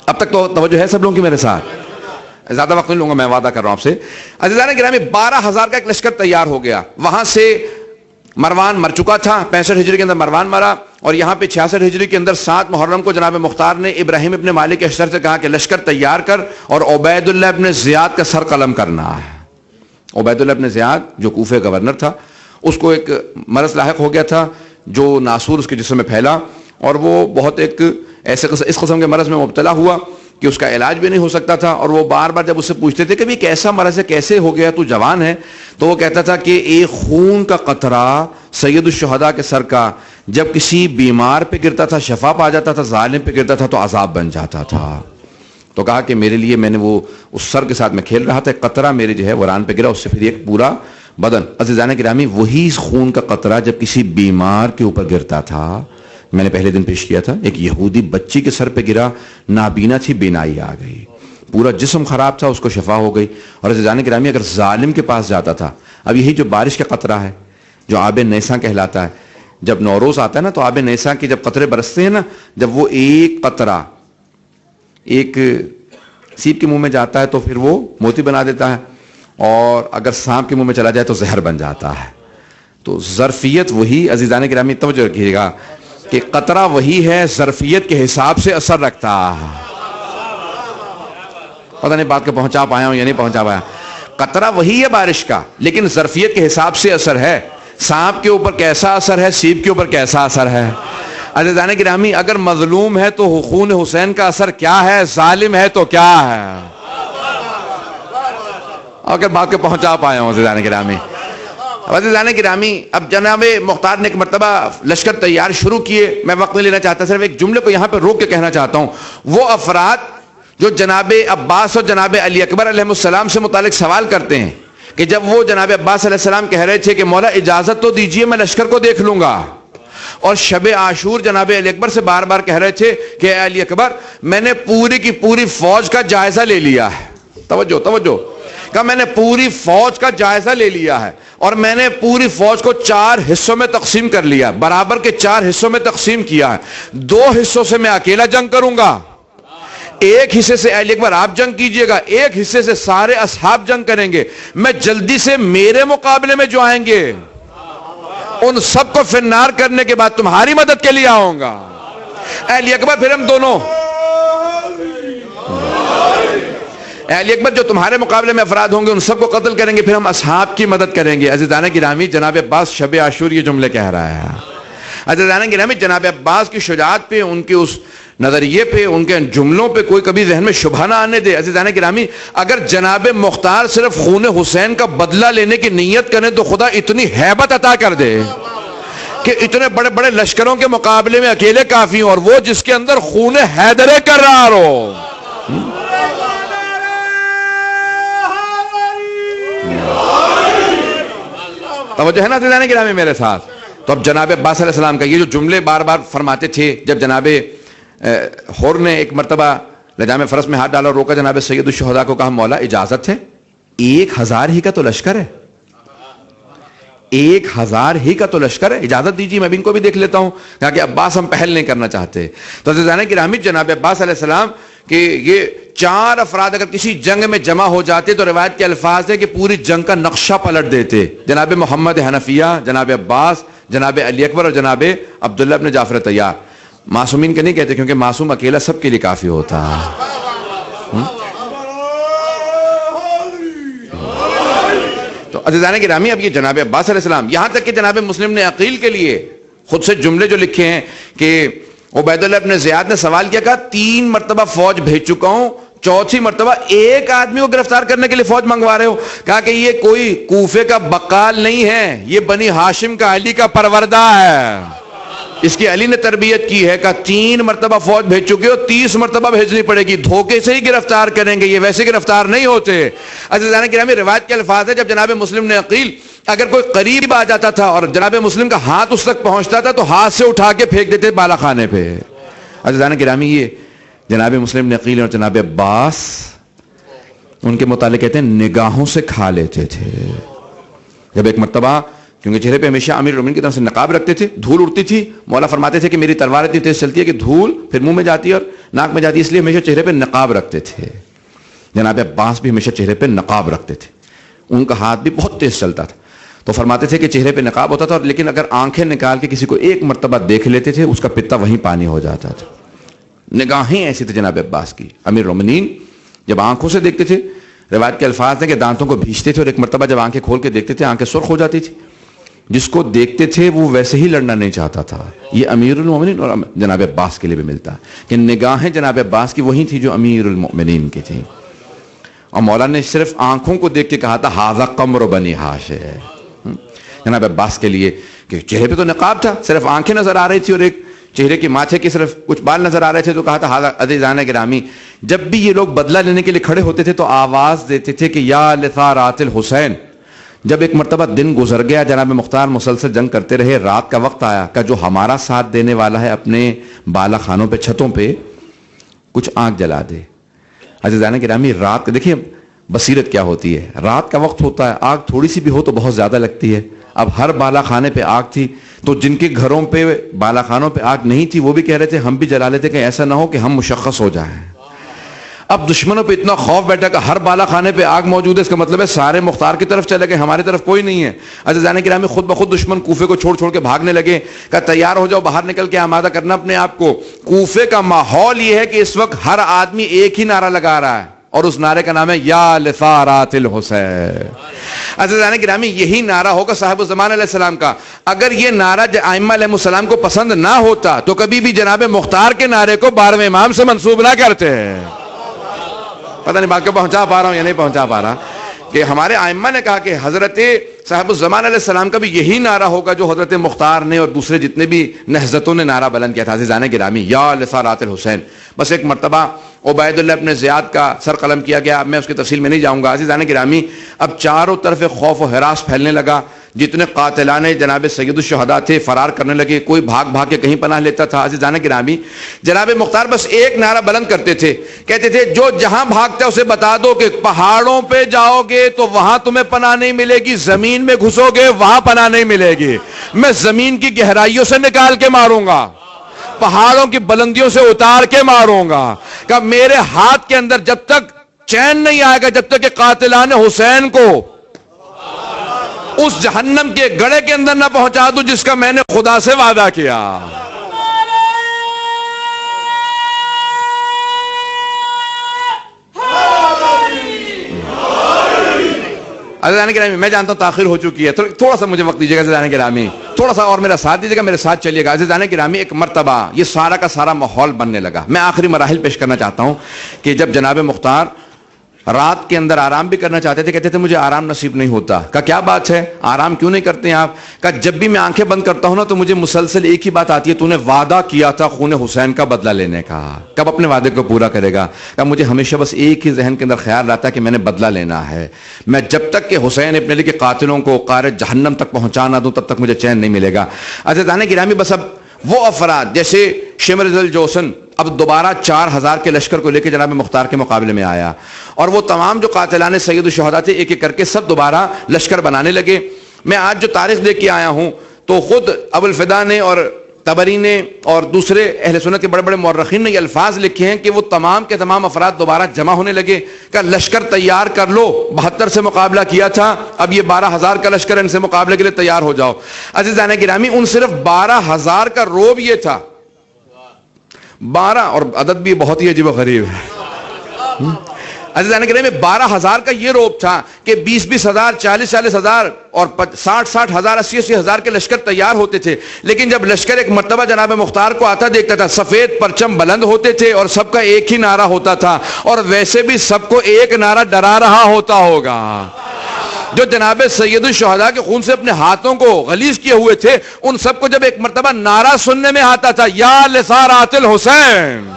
اب تک تو توجہ ہے سب لوگوں کی میرے ساتھ، زیادہ وقت نہیں لوں گا، میں وعدہ کر رہا ہوں آپ سے۔ عزیزان گرامی 12,000 کا ایک لشکر تیار ہو گیا۔ وہاں سے مروان مر چکا تھا، 65 ہجری کے اندر مروان مرا، اور یہاں پہ 66 ہجری کے اندر 7 محرم کو جناب مختار نے ابراہیم ابن مالک اشتر سے کہا کہ لشکر تیار کر اور عبید اللہ ابن زیاد کا سر قلم کرنا ہے۔ عبید اللہ ابن زیاد جو کوفے گورنر تھا، اس کو ایک مرض لاحق ہو گیا تھا جو ناسور اس کے جسم میں پھیلا، اور وہ بہت ایک اس قسم کے مرض میں مبتلا ہوا کہ اس کا علاج بھی نہیں ہو سکتا تھا، اور وہ بار بار جب اس سے پوچھتے تھے کہ بھی کیسا مرض ہے، کیسے ہو گیا، تو جوان ہے، تو وہ کہتا تھا کہ ایک خون کا قطرہ سید الشہداء کے سر کا جب کسی بیمار پہ گرتا تھا شفا پا جاتا تھا، ظالم پہ گرتا تھا تو عذاب بن جاتا تھا۔ تو کہا کہ میرے لیے، میں نے وہ اس سر کے ساتھ میں کھیل رہا تھا، ایک قطرہ میرے جو ہے وران پہ گرا، اس سے پھر ایک پورا بدن۔ عزیزان گرامی وہی خون کا قطرہ جب کسی بیمار کے اوپر گرتا تھا، میں نے پہلے دن پیش کیا تھا، ایک یہودی بچی کے سر پہ گرا، نابینا تھی، بینائی آ گئی، پورا جسم خراب تھا، اس کو شفا ہو گئی۔ اور عزیزان گرامی اگر ظالم کے پاس جاتا تھا، اب یہی جو بارش کا قطرہ ہے جو آب نیساں کہلاتا ہے، جب نوروز آتا ہے نا تو آب نیساں کے جب قطرے برستے ہیں نا، جب وہ ایک قطرہ ایک سیپ کے منہ میں جاتا ہے تو پھر وہ موتی بنا دیتا ہے، اور اگر سانپ کے منہ میں چلا جائے تو زہر بن جاتا ہے۔ تو ظرفیت وہی، عزیزان گرامی توجہ رکھیے گا کہ قطرہ وہی ہے، ظرفیت کے حساب سے اثر رکھتا ہے۔ پتہ نہیں بات کو پہنچا پایا ہوں یا نہیں پہنچا پایا۔ قطرہ وہی ہے بارش کا، لیکن ظرفیت کے حساب سے اثر ہے۔ سانپ کے اوپر کیسا اثر ہے، سیب کے اوپر کیسا اثر ہے۔ عزیزان گرامی اگر مظلوم ہے تو خون حسین کا اثر کیا ہے، ظالم ہے تو کیا ہے۔ اگر بات کو پہنچا پایا ہوں عزیزان گرامی۔ عزیزان گرامی اب جناب مختار نے ایک مرتبہ لشکر تیار شروع کیے۔ میں وقت نہیں لینا چاہتا، صرف ایک جملے کو یہاں پہ روک کے کہنا چاہتا ہوں۔ وہ افراد جو جناب عباس اور جناب علی اکبر علیہ السلام سے متعلق سوال کرتے ہیں کہ جب وہ جناب عباس علیہ السلام کہہ رہے تھے کہ مولا اجازت تو دیجئے میں لشکر کو دیکھ لوں گا، اور شب عاشور جناب علی اکبر سے بار بار کہہ رہے تھے کہ اے علی اکبر میں نے پوری کی پوری فوج کا جائزہ لے لیا ہے، توجہ کہ میں نے پوری فوج کا جائزہ لے لیا ہے، اور میں نے پوری فوج کو 4 حصوں میں تقسیم کر لیا، برابر کے 4 حصوں میں تقسیم کیا ہے۔ 2 حصوں سے میں اکیلا جنگ کروں گا، ایک حصے سے علی اکبر آپ جنگ کیجئے گا، ایک حصے سے سارے اصحاب جنگ کریں گے۔ میں جلدی سے میرے مقابلے میں جو آئیں گے ان سب کو فنار کرنے کے بعد تمہاری مدد کے لیے آؤں گا۔ علی اکبر پھر ہم دونوں، علی اکبر جو تمہارے مقابلے میں افراد ہوں گے ان سب کو قتل کریں گے، پھر ہم اصحاب کی مدد کریں گے۔ عزیزان گرامی جناب عباس شب عاشور یہ جملے کہہ رہا ہے۔ عزیزان گرامی جناب عباس کی شجاعت پہ، ان کے اس نظریے پہ، ان کے جملوں پہ کوئی کبھی ذہن میں شبہ نہ آنے دے۔ عزیزان گرامی اگر جناب مختار صرف خون حسین کا بدلہ لینے کی نیت کریں تو خدا اتنی ہیبت عطا کر دے کہ اتنے بڑے بڑے لشکروں کے مقابلے میں اکیلے کافی ہوں، اور وہ جس کے اندر خون حیدر کرار ہو۔ توجہ ہے نا عزیزان گرامی میرے ساتھ؟ تو اب جناب عباس علیہ السلام کا یہ جو جملے بار بار فرماتے تھے، جب جناب حر نے ایک مرتبہ لجام فرس میں ہاتھ ڈالا، روکا جناب سید الشہداء کو، کہا مولا اجازت ہے، 1000 ہی کا تو لشکر ہے، 1000 ہی کا تو لشکر ہے، اجازت دیجیے میں بھی ان کو بھی دیکھ لیتا ہوں۔ کہا کہ عباس ہم پہل نہیں کرنا چاہتے۔ تو عزیزان گرامی جناب عباس علیہ السلام کہ یہ 4 افراد اگر کسی جنگ میں جمع ہو جاتے تو روایت کے الفاظ ہے کہ پوری جنگ کا نقشہ پلٹ دیتے۔ جناب محمد حنفیہ، جناب عباس، جناب علی اکبر اور جناب عبداللہ ابن جعفر طیار، معصومین کا نہیں کہتے کیونکہ معصوم اکیلا سب کے لیے کافی ہوتا ہے. تو عزیزان گرامی اب یہ جناب عباس علیہ السلام، یہاں تک کہ جناب مسلم نے عقیل کے لیے خود سے جملے جو لکھے ہیں کہ عبید اللہ ابن زیاد نے سوال کیا، کہا 3 مرتبہ فوج بھیج چکا ہوں، 4تھی مرتبہ ایک آدمی کو گرفتار کرنے کے لیے فوج منگوا رہے ہو. کہا کہ یہ کوئی کوفے کا بقال نہیں ہے، یہ بنی ہاشم کا علی کا پروردہ ہے، اس کی علی نے تربیت کی ہے. کہا 3 مرتبہ فوج بھیج چکے ہو، 30 مرتبہ بھیجنی پڑے گی، دھوکے سے ہی گرفتار کریں گے، یہ ویسے گرفتار نہیں ہوتے. عزیزان گرامی روایت کے الفاظ ہے، جب جناب مسلم نے عقیل اگر کوئی قریب آ جاتا تھا اور جناب مسلم کا ہاتھ اس تک پہنچتا تھا تو ہاتھ سے اٹھا کے پھینک دیتے بالا خانے پہ. عزیزان گرامی یہ جناب مسلم نے عقیل اور جناب عباس ان کے متعلق کہتے ہیں نگاہوں سے کھا لیتے تھے. جب ایک مرتبہ کیونکہ چہرے پہ ہمیشہ امیر المومنین کی طرف سے نقاب رکھتے تھے، دھول اڑتی تھی، مولا فرماتے تھے کہ میری تلوار اتنی تیز چلتی ہے کہ دھول پھر منہ میں جاتی ہے اور ناک میں جاتی ہے، اس لیے ہمیشہ چہرے پہ نقاب رکھتے تھے. جناب عباس بھی ہمیشہ چہرے پہ نقاب رکھتے تھے، ان کا ہاتھ بھی بہت تیز چلتا تھا. تو فرماتے تھے کہ چہرے پہ نقاب ہوتا تھا، لیکن اگر آنکھیں نکال کے کسی کو ایک مرتبہ دیکھ لیتے تھے اس کا پتا وہیں پانی ہو جاتا تھا. نگاہیں ایسی تھی جناب عباس کی. امیر المومنین جب آنکھوں سے دیکھتے تھے، روایت کے الفاظ ہیں کہ دانتوں کو بھینچتے تھے اور ایک مرتبہ جب آنکھیں کھول کے دیکھتے تھے آنکھیں سرخ ہو جاتی تھی. جس کو دیکھتے تھے وہ ویسے ہی لڑنا نہیں چاہتا تھا. یہ امیر المومنین اور جناب عباس کے لیے بھی ملتا کہ نگاہیں جناب عباس کی وہی تھی جو امیر المومنین کی تھی. اور مولا نے صرف آنکھوں کو دیکھ کے کہا تھا ھذا قمر بنی ہاشم. جناب عباس کے لیے کہ چہرے پہ تو نقاب تھا، صرف آنکھیں نظر آ رہی تھی اور ایک چہرے کے ماتھے کے صرف کچھ بال نظر آ رہے تھے، تو کہا تھا عزیزان گرامی جب بھی یہ لوگ بدلہ لینے کے لیے کھڑے ہوتے تھے تو آواز دیتے تھے کہ یا لثارات الحسین. جب ایک مرتبہ دن گزر گیا، جناب مختار مسلسل جنگ کرتے رہے، رات کا وقت آیا کہ جو ہمارا ساتھ دینے والا ہے اپنے بالا خانوں پہ چھتوں پہ کچھ آنکھ جلا دے. عزیزان گرامی رات کا دیکھیے بصیرت کیا ہوتی ہے، رات کا وقت ہوتا ہے، آگ تھوڑی سی بھی ہو تو بہت زیادہ لگتی ہے. اب ہر بالا خانے پہ آگ تھی، تو جن کے گھروں پہ بالا خانوں پہ آگ نہیں تھی وہ بھی کہہ رہے تھے ہم بھی جلا لیتے کہ ایسا نہ ہو کہ ہم مشخص ہو جائیں. اب دشمنوں پہ اتنا خوف بیٹھا کہ ہر بالا خانے پہ آگ موجود ہے، اس کا مطلب ہے سارے مختار کی طرف چلے گئے، ہماری طرف کوئی نہیں ہے. عزیزان گرامی خود بخود دشمن کوفے کو چھوڑ چھوڑ کے بھاگنے لگے. کہ تیار ہو جاؤ، باہر نکل کے آمادہ کرنا اپنے آپ کو. کوفے کا ماحول یہ ہے کہ اس وقت ہر آدمی ایک ہی نعرہ لگا رہا ہے اور اس نعرے کا نام ہے یا لثارات الحسین. عزیزان گرامی یہی نعرہ ہوگا صاحب الزمان علیہ السلام کا. اگر یہ نعرہ ائمہ علیہ السلام کو پسند نہ ہوتا تو کبھی بھی جناب مختار کے نعرے کو 12ویں امام سے منسوب نہ کرتے. پتہ نہیں بات کو پہنچا پا رہا ہوں یا نہیں پہنچا پا رہا کہ ہمارے ائمہ نے کہا کہ حضرت صاحب الزمان علیہ السلام کا بھی یہی نعرہ ہوگا جو حضرت مختار نے اور دوسرے جتنے بھی نہضتوں نے نعرہ بلند کیا تھا. عزیزان گرامی یا لثارات الحسین. بس ایک مرتبہ عبید اللہ ابن زیاد کا سر قلم کیا گیا، اب میں اس کی تفصیل میں نہیں جاؤں گا. عزیزان گرامی اب چاروں طرف خوف و ہراس پھیلنے لگا. جتنے قاتلان جناب سید الشہداء تھے فرار کرنے لگے، کوئی بھاگ بھاگ کے کہیں پناہ لیتا تھا. عزیزان گرامی جناب مختار بس ایک نعرہ بلند کرتے تھے، کہتے تھے جو جہاں بھاگتا ہے اسے بتا دو کہ پہاڑوں پہ جاؤ گے تو وہاں تمہیں پناہ نہیں ملے گی، زمین میں گھسو گے وہاں پناہ نہیں ملے گی، میں زمین کی گہرائیوں سے نکال کے ماروں گا، پہاڑوں کی بلندیوں سے اتار کے ماروں گا. کہ میرے ہاتھ کے اندر جب تک چین نہیں آئے گا جب تک کہ قاتلان حسین کو اس جہنم کے گڑھے کے اندر نہ پہنچا دوں جس کا میں نے خدا سے وعدہ کیا. عزیزان گرامی میں جانتا ہوں تاخیر ہو چکی ہے، تھوڑا سا مجھے وقت دیجیے گا. عزیزان گرامی تھوڑا سا اور میرا ساتھ دیجیے گا، میرے ساتھ چلیے گا. عزیزان گرامی ایک مرتبہ یہ سارا کا سارا ماحول بننے لگا. میں آخری مراحل پیش کرنا چاہتا ہوں کہ جب جناب مختار رات کے اندر آرام بھی کرنا چاہتے تھے، کہتے تھے مجھے آرام نصیب نہیں ہوتا. کہا کیا بات ہے، آرام کیوں نہیں کرتے ہیں آپ؟ کہا جب بھی میں آنکھیں بند کرتا ہوں نا تو مجھے مسلسل ایک ہی بات آتی ہے، تو نے وعدہ کیا تھا خون حسین کا بدلہ لینے کا، کب اپنے وعدے کو پورا کرے گا؟ کہا مجھے ہمیشہ بس ایک ہی ذہن کے اندر خیال رہتا ہے کہ میں نے بدلہ لینا ہے، میں جب تک کہ حسین ابن علی کے قاتلوں کو قعر جہنم تک پہنچا نہ دوں تب تک مجھے چین نہیں ملے گا. عزیزان گرامی بس اب وہ افراد جیسے شمر ذل جوسن اب دوبارہ 4000 کے لشکر کو لے کے جناب مختار کے مقابلے میں آیا، اور وہ تمام جو قاتلان سید الشہداء تھے ایک ایک کر کے سب دوبارہ لشکر بنانے لگے. میں آج جو تاریخ لے کے آیا ہوں تو خود ابو الفدا نے اور طبری نے اور دوسرے اہل سنت کے بڑے بڑے مورخین نے یہ الفاظ لکھے ہیں کہ وہ تمام کے تمام افراد دوبارہ جمع ہونے لگے کہ لشکر تیار کر لو، 72 سے مقابلہ کیا تھا، اب یہ 12000 کا لشکر ان سے مقابلے کے لیے تیار ہو جاؤ. عزیزان گرامی ان صرف 12000 کا روب یہ تھا 12 اور عدد بھی بہت ہی عجیب و غریب ہے. عزیزان گرامی 12,000 کا یہ روپ تھا کہ 20,000 40,000 اور 60,000 80,000 کے لشکر تیار ہوتے تھے. لیکن جب لشکر ایک مرتبہ جناب مختار کو آتا دیکھتا تھا, سفید پرچم بلند ہوتے تھے اور سب کا ایک ہی نعرہ ہوتا تھا, اور ویسے بھی سب کو ایک نعرہ ڈرا رہا ہوتا ہوگا. جو جناب سید الشہداء کے خون سے اپنے ہاتھوں کو غلیظ کیے ہوئے تھے, ان سب کو جب ایک مرتبہ نعرہ سننے میں آتا تھا, یا لسارات الحسین,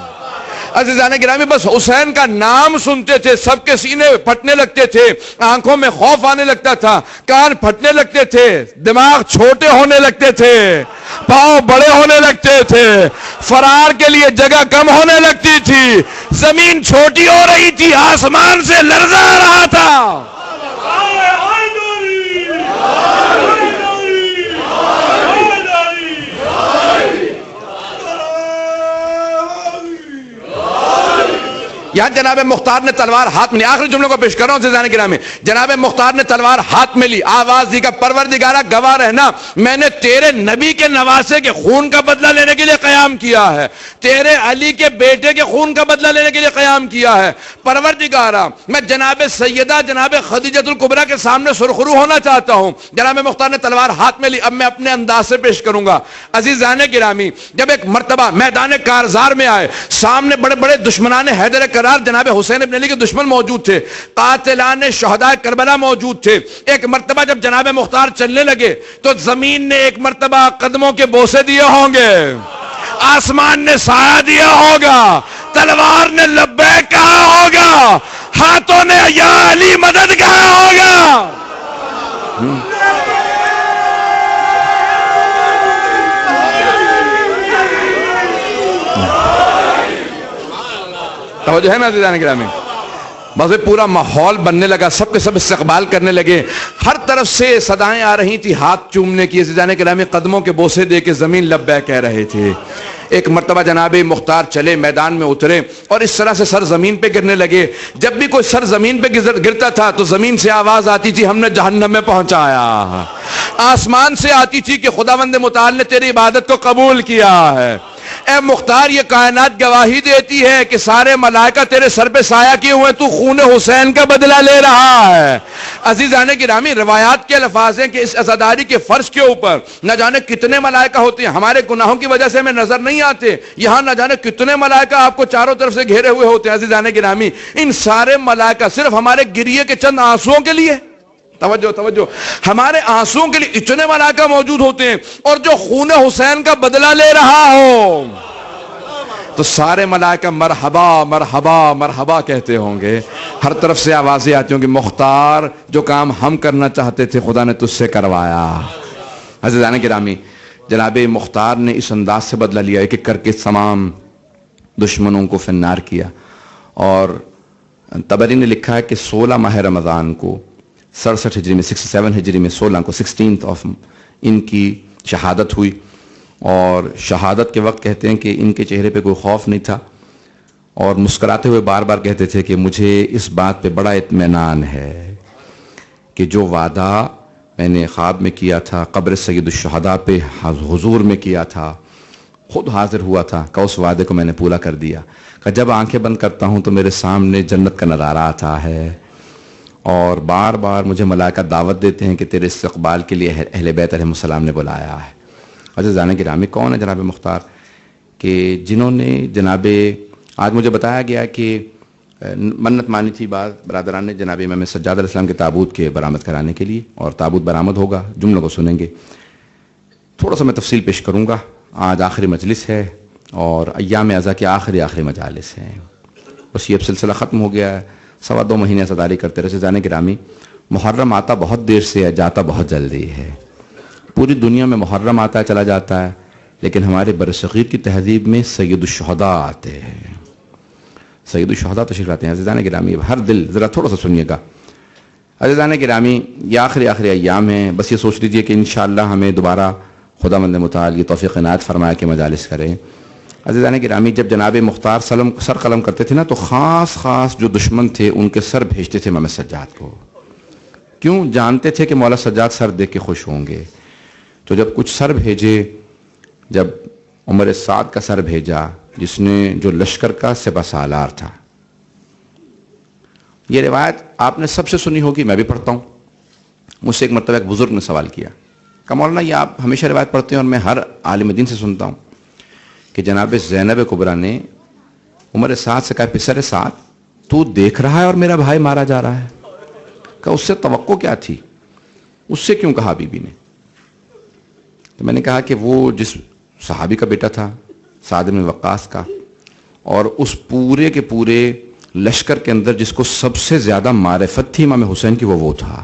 عزیزان گرامی بس حسین کا نام سنتے تھے سب کے سینے پھٹنے لگتے تھے, آنکھوں میں خوف آنے لگتا تھا, کان پھٹنے لگتے تھے, دماغ چھوٹے ہونے لگتے تھے, پاؤں بڑے ہونے لگتے تھے, فرار کے لیے جگہ کم ہونے لگتی تھی, زمین چھوٹی ہو رہی تھی, آسمان سے لرزا آ رہا تھا. یہاں جناب مختار نے تلوار ہاتھ میں لی, آخری جملے کو پیش کر رہا ہوں عزیزان گرامی, جناب مختار نے تلوار ہاتھ میں لی, آواز دی کہ پروردگارہ گواہ رہنا, میں نے تیرے نبی کے نواسے کے خون کا بدلہ لینے کے لیے قیام کیا ہے, تیرے علی کے بیٹے کے خون کا بدلہ لینے کے لیے قیام کیا ہے. پروردگارہ میں جناب سیدہ جناب خدیجۃ الکبریٰ کے سامنے سرخرو ہونا چاہتا ہوں. جناب مختار نے تلوار ہاتھ میں لی, اب میں اپنے انداز سے پیش کروں گا. عزیزان گرامی جب ایک مرتبہ میدان کارزار میں آئے, سامنے بڑے بڑے دشمنان حیدر جناب حسین ابن علی کے دشمن موجود تھے, قاتلان شہداء کربلا موجود تھے. ایک مرتبہ جب جناب مختار چلنے لگے تو زمین نے ایک مرتبہ قدموں کے بوسے دیے ہوں گے, آسمان نے سایہ دیا ہوگا, تلوار نے لبیک کہا ہوگا, ہاتھوں نے یا علی مدد کہا ہوگا. توجہ ہے نا عزیزان گرامی, بس پورا ماحول بننے لگا, سب کے سب استقبال کرنے لگے, ہر طرف سے صدائیں آ رہی تھی ہاتھ چومنے کی. عزیزان گرامی قدموں کے بوسے دے کے زمین لبیک کہہ رہے تھے. ایک مرتبہ جناب مختار چلے, میدان میں اترے اور اس طرح سے سر زمین پہ گرنے لگے. جب بھی کوئی سر زمین پہ گرتا تھا تو زمین سے آواز آتی تھی, ہم نے جہنم میں پہنچایا. آسمان سے آتی تھی کہ خداوند متعال نے تیری عبادت کو قبول کیا ہے. اے مختار یہ کائنات گواہی دیتی ہے کہ سارے ملائکہ تیرے سر پہ سایہ کیے ہوئے, تو خون حسین کا بدلہ لے رہا ہے. عزیزان گرامی روایات کے الفاظ ہیں کہ اس عزاداری کے فرش کے اوپر نہ جانے کتنے ملائکہ ہوتے ہیں, ہمارے گناہوں کی وجہ سے ہمیں نظر نہیں آتے, یہاں نہ جانے کتنے ملائکہ آپ کو چاروں طرف سے گھیرے ہوئے ہوتے ہیں. عزیزان گرامی ان سارے ملائکہ صرف ہمارے گریے کے چند آنسوؤں کے لیے, توجہ توجہ, ہمارے آنسوؤں کے لیے اتنے ملائکہ موجود ہوتے ہیں, اور جو خون حسین کا بدلہ لے رہا ہو تو سارے ملائکہ مرحبا مرحبا مرحبا کہتے ہوں گے. ہر طرف سے آوازیں آتی ہوں گی, مختار جو کام ہم کرنا چاہتے تھے خدا نے تجھ سے کروایا. عزیزان گرامی جناب مختار نے اس انداز سے بدلہ لیا ایک ایک کر کے تمام دشمنوں کو فنار کیا. اور طبری نے لکھا ہے کہ 16 ماہ رمضان کو 67 ہجری میں 67 ہجری میں 16 کو 16 ان کی شہادت ہوئی. اور شہادت کے وقت کہتے ہیں کہ ان کے چہرے پہ کوئی خوف نہیں تھا, اور مسکراتے ہوئے بار بار کہتے تھے کہ مجھے اس بات پہ بڑا اطمینان ہے کہ جو وعدہ میں نے خواب میں کیا تھا, قبر سید الشہداء پہ حضور میں کیا تھا, خود حاضر ہوا تھا, کہ اس وعدے کو میں نے پورا کر دیا. کہ جب آنکھیں بند کرتا ہوں تو میرے سامنے جنت کا نظارہ آتا ہے, اور بار بار مجھے ملائکہ دعوت دیتے ہیں کہ تیرے استقبال کے لیے اہل بیت علیہ السلام نے بلایا ہے. عزیزان گرامی کون ہے جناب مختار؟ کہ جنہوں نے جناب, آج مجھے بتایا گیا کہ منت مانی تھی بعض برادران نے جناب امام سجاد علیہ السلام کے تابوت کے برآمد کرانے کے لیے, اور تابوت برآمد ہوگا, جملوں کو سنیں گے. تھوڑا سا میں تفصیل پیش کروں گا. آج آخری مجلس ہے اور ایام اعزا کے آخری مجالس ہیں, بس یہ اب سلسلہ ختم ہو گیا ہے. 2.25 مہینے عزاداری کرتے رہے. عزیزان گرامی محرم آتا بہت دیر سے ہے, جاتا بہت جلدی ہے. پوری دنیا میں محرم آتا ہے چلا جاتا ہے, لیکن ہمارے برصغیر کی تہذیب میں سید الشہداء آتے ہیں, سید الشہداء تشریف لاتے ہیں. عزیزان گرامی ہر دل ذرا تھوڑا سا سنیے گا. عزیزان گرامی یہ آخری ایام ہیں, بس یہ سوچ لیجئے کہ انشاءاللہ ہمیں دوبارہ خداوند متعال یہ توفیق عنایت فرمایا کہ مجالس کریں. عزیزان گرامی جب جناب مختار سر قلم کرتے تھے نا, تو خاص جو دشمن تھے ان کے سر بھیجتے تھے امام سجاد کو. کیوں؟ جانتے تھے کہ مولا سجاد سر دیکھ کے خوش ہوں گے. تو جب کچھ سر بھیجے, جب عمر سعد کا سر بھیجا, جو لشکر کا سپہ سالار تھا. یہ روایت آپ نے سب سے سنی ہوگی, میں بھی پڑھتا ہوں. مجھ سے ایک مرتبہ ایک بزرگ نے سوال کیا کہ مولانا یہ آپ ہمیشہ روایت پڑھتے ہیں اور میں ہر عالم دین سے سنتا ہوں کہ جناب زینب کبریٰ نے عمر سعد سے کہا, پسر سعد تو دیکھ رہا ہے اور میرا بھائی مارا جا رہا ہے. کہ اس سے توقع کیا تھی, اس سے کیوں کہا بی بی نے؟ تو میں نے کہا کہ وہ جس صحابی کا بیٹا تھا سعد بن وقاص کا, اور اس پورے کے پورے لشکر کے اندر جس کو سب سے زیادہ معرفت تھی امام حسین کی وہ تھا,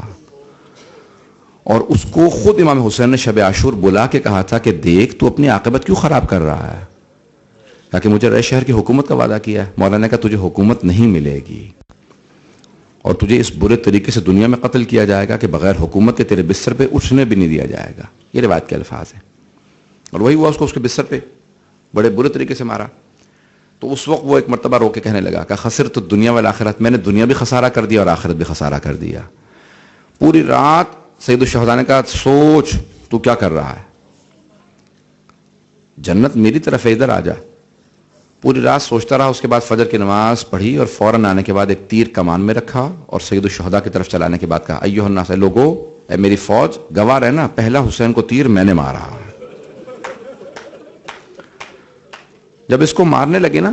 اور اس کو خود امام حسین نے شب عاشور بلا کے کہا تھا کہ دیکھ تو اپنی عاقبت کیوں خراب کر رہا ہے, تاکہ مجھے رئیس شہر کی حکومت کا وعدہ کیا ہے. مولانا کا تجھے حکومت نہیں ملے گی اور تجھے اس برے طریقے سے دنیا میں قتل کیا جائے گا کہ بغیر حکومت کے تیرے بستر پہ اٹھنے بھی نہیں دیا جائے گا. یہ روایت کے الفاظ ہیں. اور وہی ہوا, اس کو اس کے بستر پہ بڑے برے طریقے سے مارا. تو اس وقت وہ ایک مرتبہ رو کے کہنے لگا کہ خسرت الدنیا والآخرت, میں نے دنیا بھی خسارہ کر دیا اور آخرت بھی خسارہ کر دیا. پوری رات سید الشہداء نے کہا سوچ تو کیا کر رہا ہے, جنت میری طرف ہے, ادھر آ جا. پوری رات سوچتا رہا. اس کے بعد فجر کی نماز پڑھی اور فوراً آنے کے بعد ایک تیر کمان میں رکھا اور سید الشہداء کی طرف چلانے کے بعد کہا ایھا الناس, لوگو اے میری فوج, گواہ رہنا پہلا حسین کو تیر میں نے مارا. جب اس کو مارنے لگے نا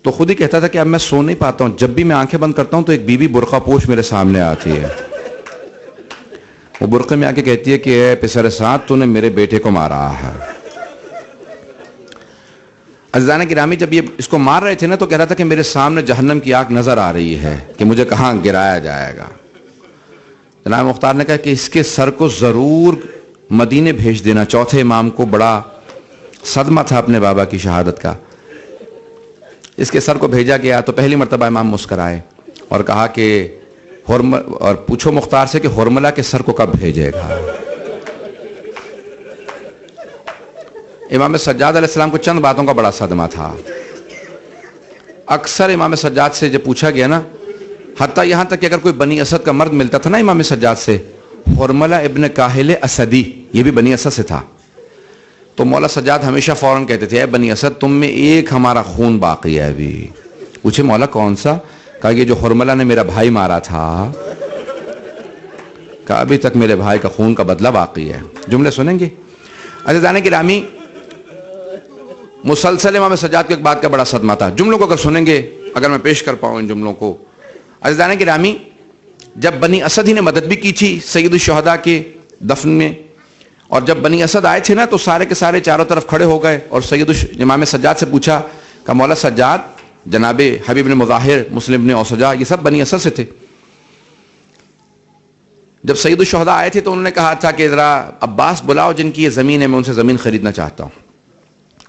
تو خود ہی کہتا تھا کہ اب میں سو نہیں پاتا ہوں, جب بھی میں آنکھیں بند کرتا ہوں تو ایک بی بی برقع پوش میرے سامنے آتی ہے. وہ برقعے میں آ کے کہتی ہے کہ اے پسر سعد تو نے میرے بیٹے کو مارا ہے. عزیزان گرامی, جب یہ اس کو مار رہے تھے نا تو کہہ رہا تھا کہ میرے سامنے جہنم کی آگ نظر آ رہی ہے کہ مجھے کہاں گرایا جائے گا. جناب مختار نے کہا کہ اس کے سر کو ضرور مدینے بھیج دینا. چوتھے امام کو بڑا صدمہ تھا اپنے بابا کی شہادت کا. اس کے سر کو بھیجا گیا تو پہلی مرتبہ امام مسکرائے اور کہا کہ اور پوچھو مختار سے کہ ہرملہ کے سر کو کب بھیجے گا. امام سجاد علیہ السلام کو چند باتوں کا بڑا صدمہ تھا. اکثر امام سجاد سے جب پوچھا گیا نا, حتیٰ یہاں تک کہ اگر کوئی بنی اسد کا مرد ملتا تھا نا امام سجاد سے, ہرملہ ابن کاہل اسدی, یہ بھی بنی اسد سے تھا, تو مولا سجاد ہمیشہ فوراً کہتے تھے اے بنی اسد تم میں ایک ہمارا خون باقی ہے ابھی. پوچھے مولا کون سا؟ کہا یہ جو ہرملہ نے میرا بھائی مارا تھا. کہا ابھی تک میرے بھائی کا خون کا بدلہ باقی ہے. جملے سنیں گے عزیزان گرامی. مسلسل امام سجاد کو ایک بات کا بڑا صدمہ تھا. جملوں کو اگر سنیں گے, اگر میں پیش کر پاؤں ان جملوں کو. عزیزان گرامی, جب بنی اسد ہی نے مدد بھی کی تھی سید الشہداء کے دفن میں, اور جب بنی اسد آئے تھے نا تو سارے کے سارے چاروں طرف کھڑے ہو گئے اور امام سجاد سے پوچھا کہ مولا سجاد, جناب حبیب بن مظاہر, مسلم بن اوسجا, یہ سب بنی اسد سے تھے. جب سید الشہداء آئے تھے تو انہوں نے کہا تھا کہ ذرا عباس بلاؤ جن کی یہ زمین ہے, میں ان سے زمین خریدنا چاہتا ہوں.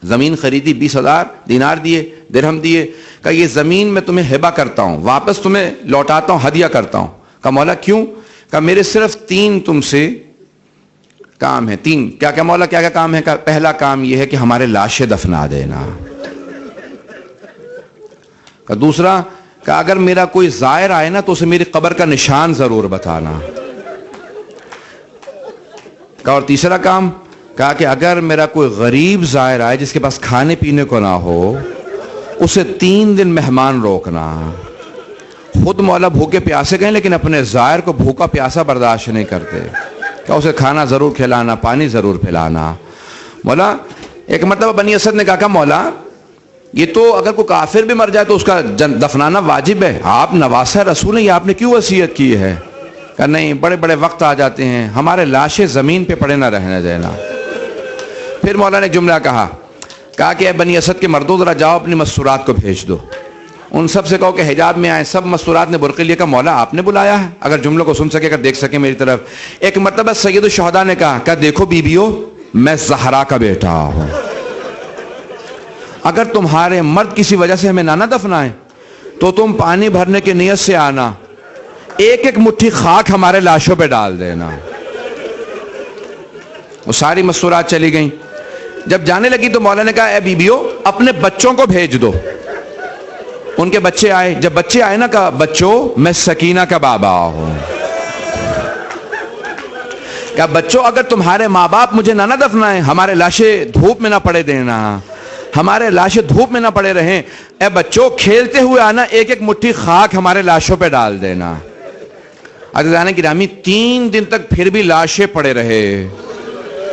زمین خریدی, 20,000 دینار دیے, درہم دیے. کہ یہ زمین میں تمہیں ہبہ کرتا ہوں, واپس تمہیں لوٹاتا ہوں, ہدیہ کرتا ہوں. کہ مولا کیوں؟ کہ میرے صرف 3 تم سے کام ہے. 3 کیا کیا مولا, کیا کیا کام ہے؟ کہ پہلا کام یہ ہے کہ ہمارے لاشیں دفنا دینا. کہ دوسرا, کہ اگر میرا کوئی زائر آئے نا تو اسے میری قبر کا نشان ضرور بتانا. کہ اور تیسرا کام, کہا کہ اگر میرا کوئی غریب زائر آئے جس کے پاس کھانے پینے کو نہ ہو, اسے 3 دن مہمان روکنا. خود مولا بھوکے پیاسے گئے لیکن اپنے زائر کو بھوکا پیاسا برداشت نہیں کرتے. کہ اسے کھانا ضرور کھلانا, پانی ضرور پلانا. مولا ایک مرتبہ بنی اسد نے کہا کہ مولا یہ تو اگر کوئی کافر بھی مر جائے تو اس کا دفنانا واجب ہے, آپ نواسہ رسول ہیں, یہ آپ نے کیوں وصیت کی ہے؟ کہ نہیں, بڑے بڑے وقت آ جاتے ہیں, ہمارے لاشیں زمین پہ پڑے نہ رہنے دینا. پھر مولا نے جملہ کہا کہ اے بنی اسد کے مردوں ذرا جاؤ اپنی مستورات کو بھیج دو, ان سب سے کہو کہ حجاب میں آئیں. سب مستورات نے برقعے لیے. کہ مولا آپ نے بلایا ہے, اگر جملوں کو سن سکے, اگر دیکھ سکے میری طرف. ایک مرتبہ سید الشہداء نے کہا کہ دیکھو بیبیو, میں زہرا کا بیٹا ہوں, اگر تمہارے مرد کسی وجہ سے ہمیں نہ دفنائیں تو تم پانی بھرنے کی نیت سے آنا, 1 مٹھی خاک ہمارے لاشوں پہ ڈال دینا. وہ ساری مستورات چلی گئیں. جب جانے لگی تو مولا نے کہا اے بیبیو اپنے بچوں کو بھیج دو. ان کے بچے آئے. جب بچے آئے نا, کہا بچوں میں سکینہ کا بابا ہوں. کہا بچوں اگر تمہارے ماں باپ مجھے نہ دفنائیں, ہمارے لاشیں دھوپ میں نہ پڑے دینا. ہمارے لاشیں دھوپ میں نہ پڑے رہیں. اے بچوں کھیلتے ہوئے آنا, ایک ایک مٹھی خاک ہمارے لاشوں پہ ڈال دینا. عزیزان گرامی 3 دن تک پھر بھی لاشیں پڑے رہے.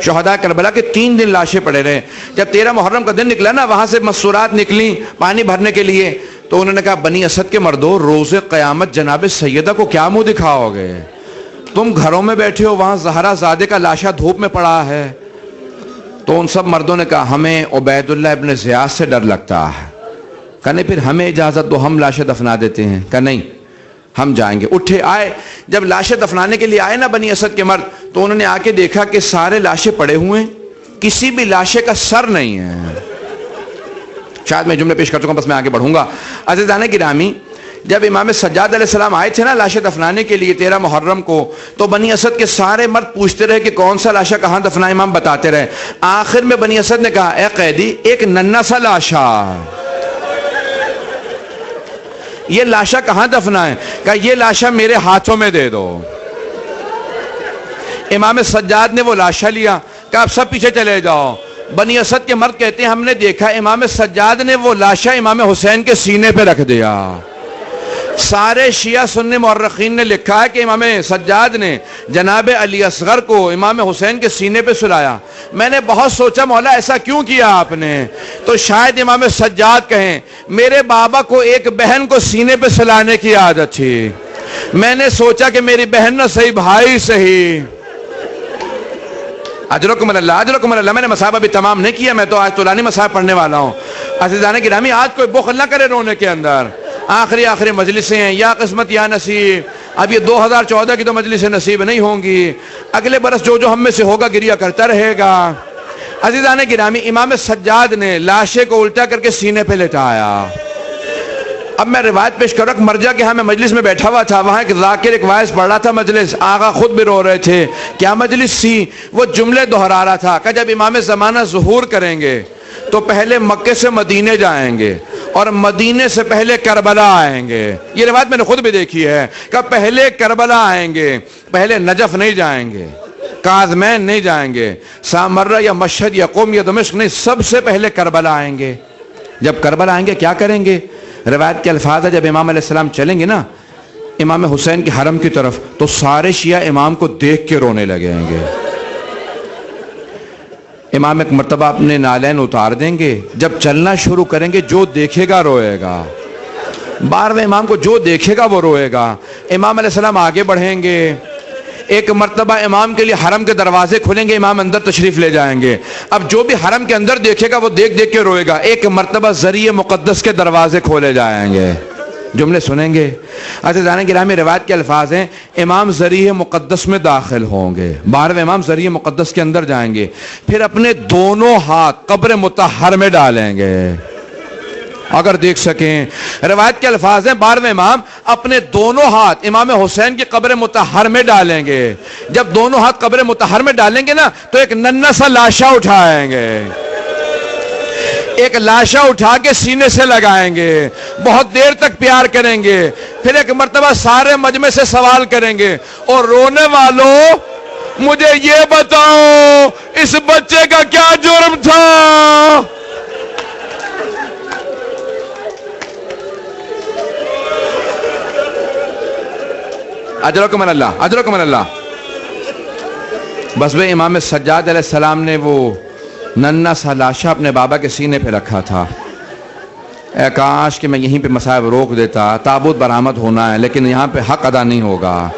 شہداء کربلا کے 3 دن لاشیں پڑے رہے. جب 13 محرم کا دن نکلا نا, وہاں سے مسورات نکلی پانی بھرنے کے لیے, تو انہوں نے کہا بنی اسد کے مردوں, روز قیامت جناب سیدہ کو کیا منہ دکھاؤ گے؟ تم گھروں میں بیٹھے ہو, وہاں زہرا زادے کا لاشا دھوپ میں پڑا ہے. تو ان سب مردوں نے کہا ہمیں عبید اللہ ابن زیاد سے ڈر لگتا ہے. کہا نہیں, پھر ہمیں اجازت دو, ہم لاشیں دفنا دیتے ہیں. کہا نہیں, ہم جائیں گے. اٹھے آئے, جب لاشیں دفنانے کے لیے آئے نا بنی اسد کے مرد, تو انہوں نے آ کے دیکھا کہ سارے لاشیں پڑے ہوئے ہیں, کسی بھی لاشے کا سر نہیں ہے. شاید میں جملے پیش کر چکا ہوں, بس میں آگے بڑھوں گا. عزیزان گرامی, جب امام سجاد علیہ السلام آئے تھے نا لاشیں دفنانے کے لیے 13 محرم کو, تو بنی اسد کے سارے مرد پوچھتے رہے کہ کون سا لاشا کہاں دفنا, امام بتاتے رہے. آخر میں بنی اسد نے کہا اے قیدی, ایک ننھا سا لاشا, یہ لاشا کہاں دفنا ہے؟ کہا یہ لاشا میرے ہاتھوں میں دے دو. امام سجاد نے وہ لاشا لیا, کہا اب سب پیچھے چلے جاؤ. بنی اسد کے مرد کہتے ہیں ہم نے دیکھا امام سجاد نے وہ لاشا امام حسین کے سینے پہ رکھ دیا. سارے شیعہ سنی مورخین نے لکھا ہے کہ امام سجاد نے جناب علی اصغر کو امام حسین کے سینے پہ سلایا. میں نے بہت سوچا مولا ایسا کیوں کیا آپ نے؟ تو شاید امام سجاد کہیں میرے بابا کو ایک بہن کو سینے پہ سلانے کی عادت تھی, میں نے سوچا کہ میری بہن نہ صحیح بھائی صحیح. اجرکم اللہ, اجرکم اللہ. میں نے مصاحب ابھی تمام نہیں کیا, میں تو آج طولانی مصاحب پڑھنے والا ہوں. عزیزان گرامی, آج کوئی بخل نہ کرے رونے کے اندر. آخری مجلسیں ہیں, یا قسمت یا نصیب. اب یہ 2014 کی تو مجلسیں نصیب نہیں ہوں گی, اگلے برس جو ہم میں سے ہوگا گریہ کرتا رہے گا. عزیزان گرامی, امام سجاد نے لاشے کو الٹا کر کے سینے پہ لٹایا. اب میں روایت پیش کر رہا, مرجع کے ہاں میں مجلس میں بیٹھا ہوا تھا, وہاں ایک ذاکر ایک وائس پڑھ رہا تھا مجلس, آقا خود بھی رو رہے تھے. کیا مجلس تھی؟ وہ جملے دہرا رہا تھا کہ جب امام زمانہ ظہور کریں گے تو پہلے مکے سے مدینے جائیں گے, اور مدینے سے پہلے کربلا آئیں گے. یہ روایت میں نے خود بھی دیکھی ہے کہ پہلے کربلا آئیں گے, پہلے نجف نہیں جائیں گے, کاظمین نہیں جائیں گے, سامرہ یا مشہد یا قم یا دمشق نہیں, سب سے پہلے کربلا آئیں گے. جب کربلا آئیں گے کیا کریں گے؟ روایت کے الفاظ ہے, جب امام علیہ السلام چلیں گے نا امام حسین کے حرم کی طرف, تو سارے شیعہ امام کو دیکھ کے رونے لگیں گے. امام ایک مرتبہ اپنے نالین اتار دیں گے, جب چلنا شروع کریں گے جو دیکھے گا روئے گا. 12ویں امام کو جو دیکھے گا وہ روئے گا. امام علیہ السلام آگے بڑھیں گے, ایک مرتبہ امام کے لیے حرم کے دروازے کھلیں گے, امام اندر تشریف لے جائیں گے. اب جو بھی حرم کے اندر دیکھے گا وہ دیکھ دیکھ کے روئے گا. ایک مرتبہ ذریعہ مقدس کے دروازے کھولے جائیں گے. جملے سنیں گے عزیزان گرامی, روایت کے الفاظ ہیں امام ذریعہ مقدس میں داخل ہوں گے, 12ویں امام ذریعہ مقدس کے اندر جائیں گے, پھر اپنے دونوں ہاتھ قبر مطہر میں ڈالیں گے اگر دیکھ سکیں. روایت کے الفاظ ہیں 12ویں امام اپنے دونوں ہاتھ امام حسین کی قبر مطہر میں ڈالیں گے. جب دونوں ہاتھ قبر مطہر میں ڈالیں گے نا تو ایک ننھا سا لاشا اٹھائیں گے, ایک لاشا اٹھا کے سینے سے لگائیں گے, بہت دیر تک پیار کریں گے, پھر ایک مرتبہ سارے مجمع سے سوال کریں گے, اور رونے والوں مجھے یہ بتاؤ اس بچے کا کیا جرم تھا؟ اجرکم اللہ, اجرکم اللہ. بس وہ امام سجاد علیہ السلام نے وہ ننھا سا لاشا اپنے بابا کے سینے پہ رکھا تھا. اے کاش کہ میں یہیں پہ مصائب روک دیتا, تابوت برآمد ہونا ہے لیکن یہاں پہ حق ادا نہیں ہوگا,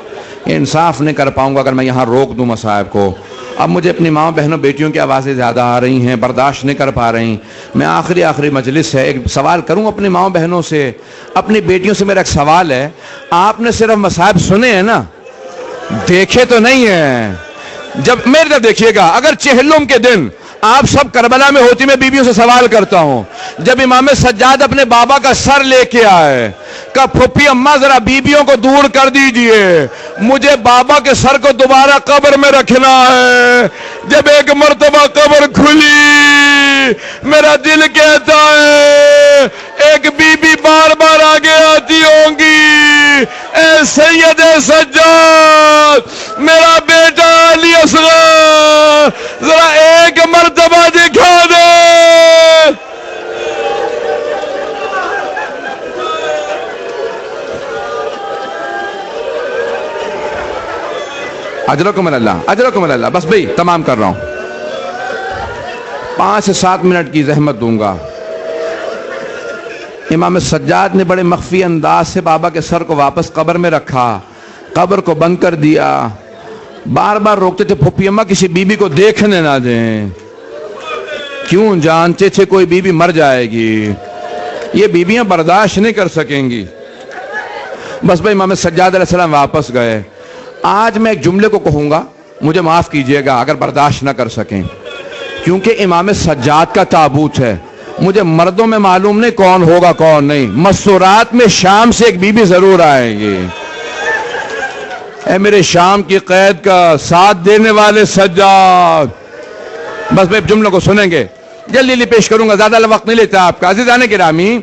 انصاف نہیں کر پاؤں گا اگر میں یہاں روک دوں مصائب کو. اب مجھے اپنی ماں بہنوں بیٹیوں کی آوازیں زیادہ آ رہی ہیں, برداشت نہیں کر پا رہی. میں آخری مجلس ہے, ایک سوال کروں اپنی ماں بہنوں سے, اپنی بیٹیوں سے. میرا ایک سوال ہے, آپ نے صرف مصائب سنے ہیں نا, دیکھے تو نہیں ہیں؟ جب میرے طرف دیکھیے گا, اگر چہلم کے دن آپ سب کربلا میں ہوتی, میں بیویوں سے سوال کرتا ہوں, جب امام سجاد اپنے بابا کا سر لے کے آئے, کہ پھپھی اماں ذرا بیویوں کو دور کر دیجئے, مجھے بابا کے سر کو دوبارہ قبر میں رکھنا ہے. جب ایک مرتبہ قبر کھلی, میرا دل کہتا ہے ایک بی بی بار بار آگے آتی ہوں گی, اے سید سجاد میرا بیٹا علی اصغر ذرا ایک مرتبہ دکھا دے. اجرکم اللہ، اجرکم اللہ. بس بھائی تمام کر رہا ہوں، 5 سے 7 منٹ کی زحمت دوں گا. امام سجاد نے بڑے مخفی انداز سے بابا کے سر کو واپس قبر میں رکھا، قبر کو بند کر دیا. بار بار روکتے تھے پھوپھی اماں کسی بی بی کو دیکھنے نہ دیں. کیوں؟ جانتے تھے کوئی بی بی مر جائے گی، یہ بیویاں برداشت نہیں کر سکیں گی. بس بھائی امام سجاد علیہ السلام واپس گئے. آج میں ایک جملے کو کہوں گا، مجھے معاف کیجئے گا اگر برداشت نہ کر سکیں، کیونکہ امام سجاد کا تابوت ہے. مجھے مردوں میں معلوم نہیں کون ہوگا کون نہیں، مسورات میں شام سے ایک بی بی ضرور آئے گی. اے میرے شام کی قید کا ساتھ دینے والے سجاد. بس میں جملوں کو سنیں گے، جلدی جلدی پیش کروں گا، زیادہ وقت نہیں لیتا آپ کا. عزیزان گرامی،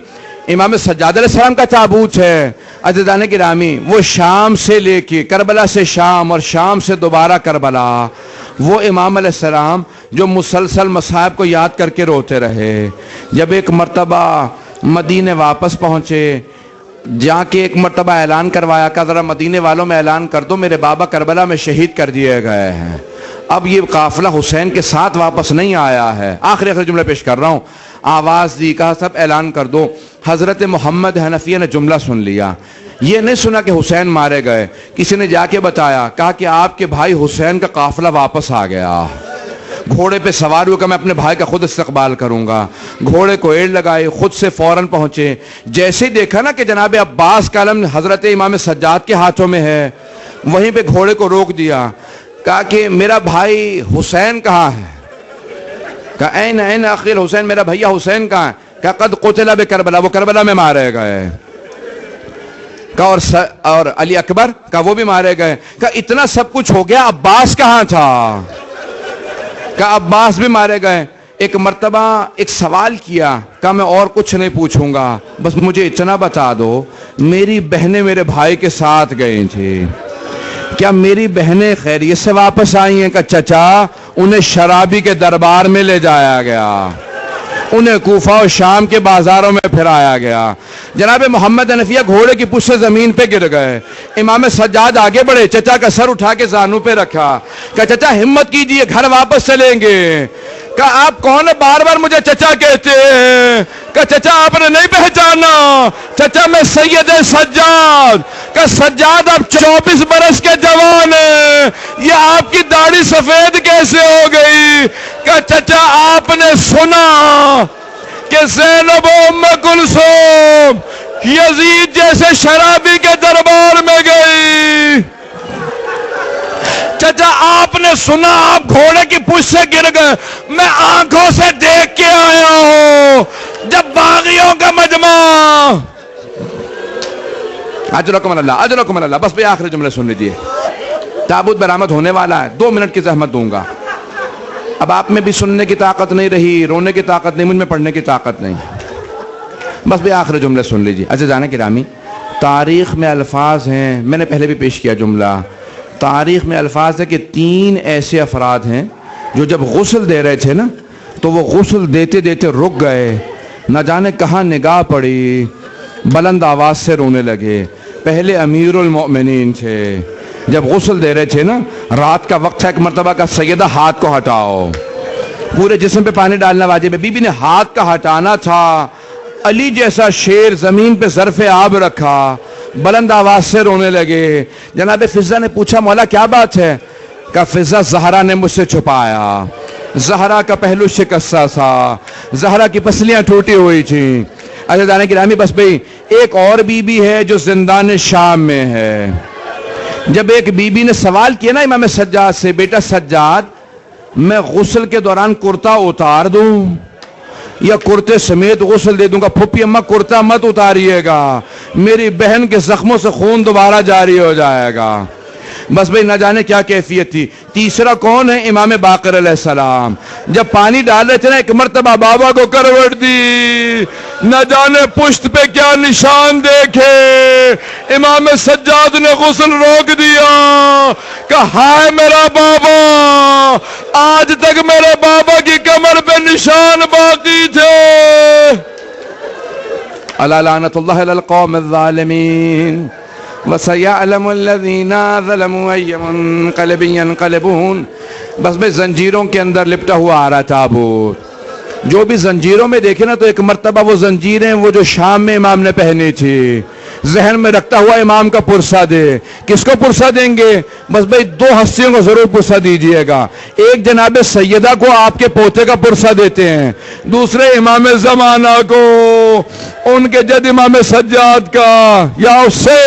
امام سجاد علیہ السلام کا تابوت ہے. عزیزان گرامی، وہ شام سے لے کے کربلا سے شام اور شام سے دوبارہ کربلا، وہ امام علیہ السلام جو مسلسل مصائب کو یاد کر کے روتے رہے. جب ایک مرتبہ مدینے واپس پہنچے، جا کے ایک مرتبہ اعلان کروایا کہ ذرا مدینے والوں میں اعلان کر دو میرے بابا کربلا میں شہید کر دیے گئے ہیں. اب یہ قافلہ حسین کے ساتھ واپس نہیں آیا ہے. آخری جملہ پیش کر رہا ہوں. آواز دی، کہا سب اعلان کر دو. حضرت محمد حنفیہ نے جملہ سن لیا. یہ نہیں سنا کہ حسین مارے گئے. کسی نے جا کے بتایا، کہا کہ آپ کے بھائی حسین کا قافلہ واپس آ گیا. گھوڑے پہ سوار ہو کہ میں اپنے بھائی کا خود استقبال کروں گا. گھوڑے کو ایڑ لگائی، خود سے فوراً پہنچے. جیسے ہی دیکھا نا کہ جناب عباس کا علم حضرت امام سجاد کے ہاتھوں میں ہے، وہیں پہ گھوڑے کو روک دیا. کہا کہ میرا بھائی حسین کہاں ہے؟ کہا این این اخی حسین، میرا بھیا حسین کہاں ہے؟ کہا قد قتل بکربلا، وہ کربلا میں مارے گئے. کہا اور علی اکبر؟ کہا وہ بھی مارے گئے. کہا اتنا سب کچھ ہو گیا، عباس کہاں تھا؟ کہا عباس بھی مارے گئے. ایک مرتبہ ایک سوال کیا، کہا میں اور کچھ نہیں پوچھوں گا، بس مجھے اتنا بتا دو میری بہنیں میرے بھائی کے ساتھ گئی تھی، کیا میری بہنیں خیریت سے واپس آئی ہیں؟ کہ چچا انہیں شرابی کے دربار میں لے جایا گیا، انہیں کوفہ و شام کے بازاروں میں پھرایا گیا. جناب محمد حنفیہ گھوڑے کی پشت سے زمین پہ گر گئے. امام سجاد آگے بڑھے، چچا کا سر اٹھا کے زانوں پہ رکھا. کہ چچا ہمت کیجئے، گھر واپس چلیں گے. کہا آپ کون ہیں بار بار مجھے چچا کہتے ہیں؟ کہ چچا آپ نے نہیں پہچانا؟ چچا میں سید سجاد. کہ سجاد آپ 24 برس کے جوان ہیں، یہ آپ کی داڑھی سفید کیسے ہو گئی؟ کہ چچا آپ نے سنا کہ زینب و ام کلثوم یزید جیسے شرابی کے دربار میں گئی. چچا آپ نے سنا، آپ گھوڑے کی پشت سے گر گئے، میں آنکھوں سے دیکھ کے آیا ہوں جب باغیوں کا مجمع. اجرکم اللہ، اجرکم اللہ. بس بھی آخری جملے سن لیجئے. تابوت برآمد ہونے والا ہے، 2 منٹ کی زحمت دوں گا. اب آپ میں بھی سننے کی طاقت نہیں رہی، رونے کی طاقت نہیں، مجھ میں پڑھنے کی طاقت نہیں. بس بھی آخری جملے سن لیجئے. عزیزان گرامی، تاریخ میں الفاظ ہیں، میں نے پہلے بھی پیش کیا جملہ، تاریخ میں الفاظ ہے کہ 3 ایسے افراد ہیں جو جب غسل دے رہے تھے نا تو وہ غسل دیتے دیتے رک گئے، نہ جانے کہاں نگاہ پڑی، بلند آواز سے رونے لگے. پہلے امیر المؤمنین تھے، جب غسل دے رہے تھے نا، رات کا وقت تھا، ایک مرتبہ کا سیدہ ہاتھ کو ہٹاؤ، پورے جسم پہ پانی ڈالنا واجب ہے، بی بی نے ہاتھ کا ہٹانا تھا. علی جیسا شیر زمین پہ ظرف آب رکھا، بلند آواز سے رونے لگے. جناب فضہ نے پوچھا مولا کیا بات ہے؟ کہ فضہ زہرا نے مجھ سے چھپایا، زہرا کا پہلو شکستہ تھا، زہرا کی پسلیاں ٹوٹی ہوئی تھیں. عزیزان گرامی، بس بھئی ایک اور بی بی ہے جو زندان شام میں ہے. جب ایک بی بی نے سوال کیا نا امام سجاد سے، بیٹا سجاد میں غسل کے دوران کرتا اتار دوں یا کرتے سمیت غسل دے دوں گا؟ پھوپھی اماں کرتا مت اتاریے گا، میری بہن کے زخموں سے خون دوبارہ جاری ہو جائے گا. بس بھئی نہ جانے کیا کیفیت تھی. تیسرا کون ہے؟ امام باقر علیہ السلام. جب پانی ڈالے تھے نا، ایک مرتبہ بابا کو کروٹ دی، نہ جانے پشت پہ کیا نشان دیکھے. امام سجاد نے غسل روک دیا کہ ہائے میرا بابا، آج تک میرے بابا کی کمر پہ نشان باقی تھے. الا لعنت اللہ علی القوم الظالمین. وَسَيَعْلَمُ الَّذِينَ ظَلَمُوا أَيَّ مُنقَلِبٍ يَنقَلِبُونَ. بس میں زنجیروں کے اندر لپٹا ہوا آ رہا تابوت. جو بھی زنجیروں میں دیکھے نا تو ایک مرتبہ وہ زنجیریں وہ جو شام میں امام نے پہنی تھی ذہن میں رکھتا ہوا امام کا پرسہ دے. کس کو پرسہ دیں گے؟ بس بھئی دو ہستیوں کو ضرور پرسہ دیجئے گا. ایک جناب سیدہ کو آپ کے پوتے کا پرسہ دیتے ہیں, دوسرے امام زمانہ کو ان کے جد امام سجاد کا یا اس سے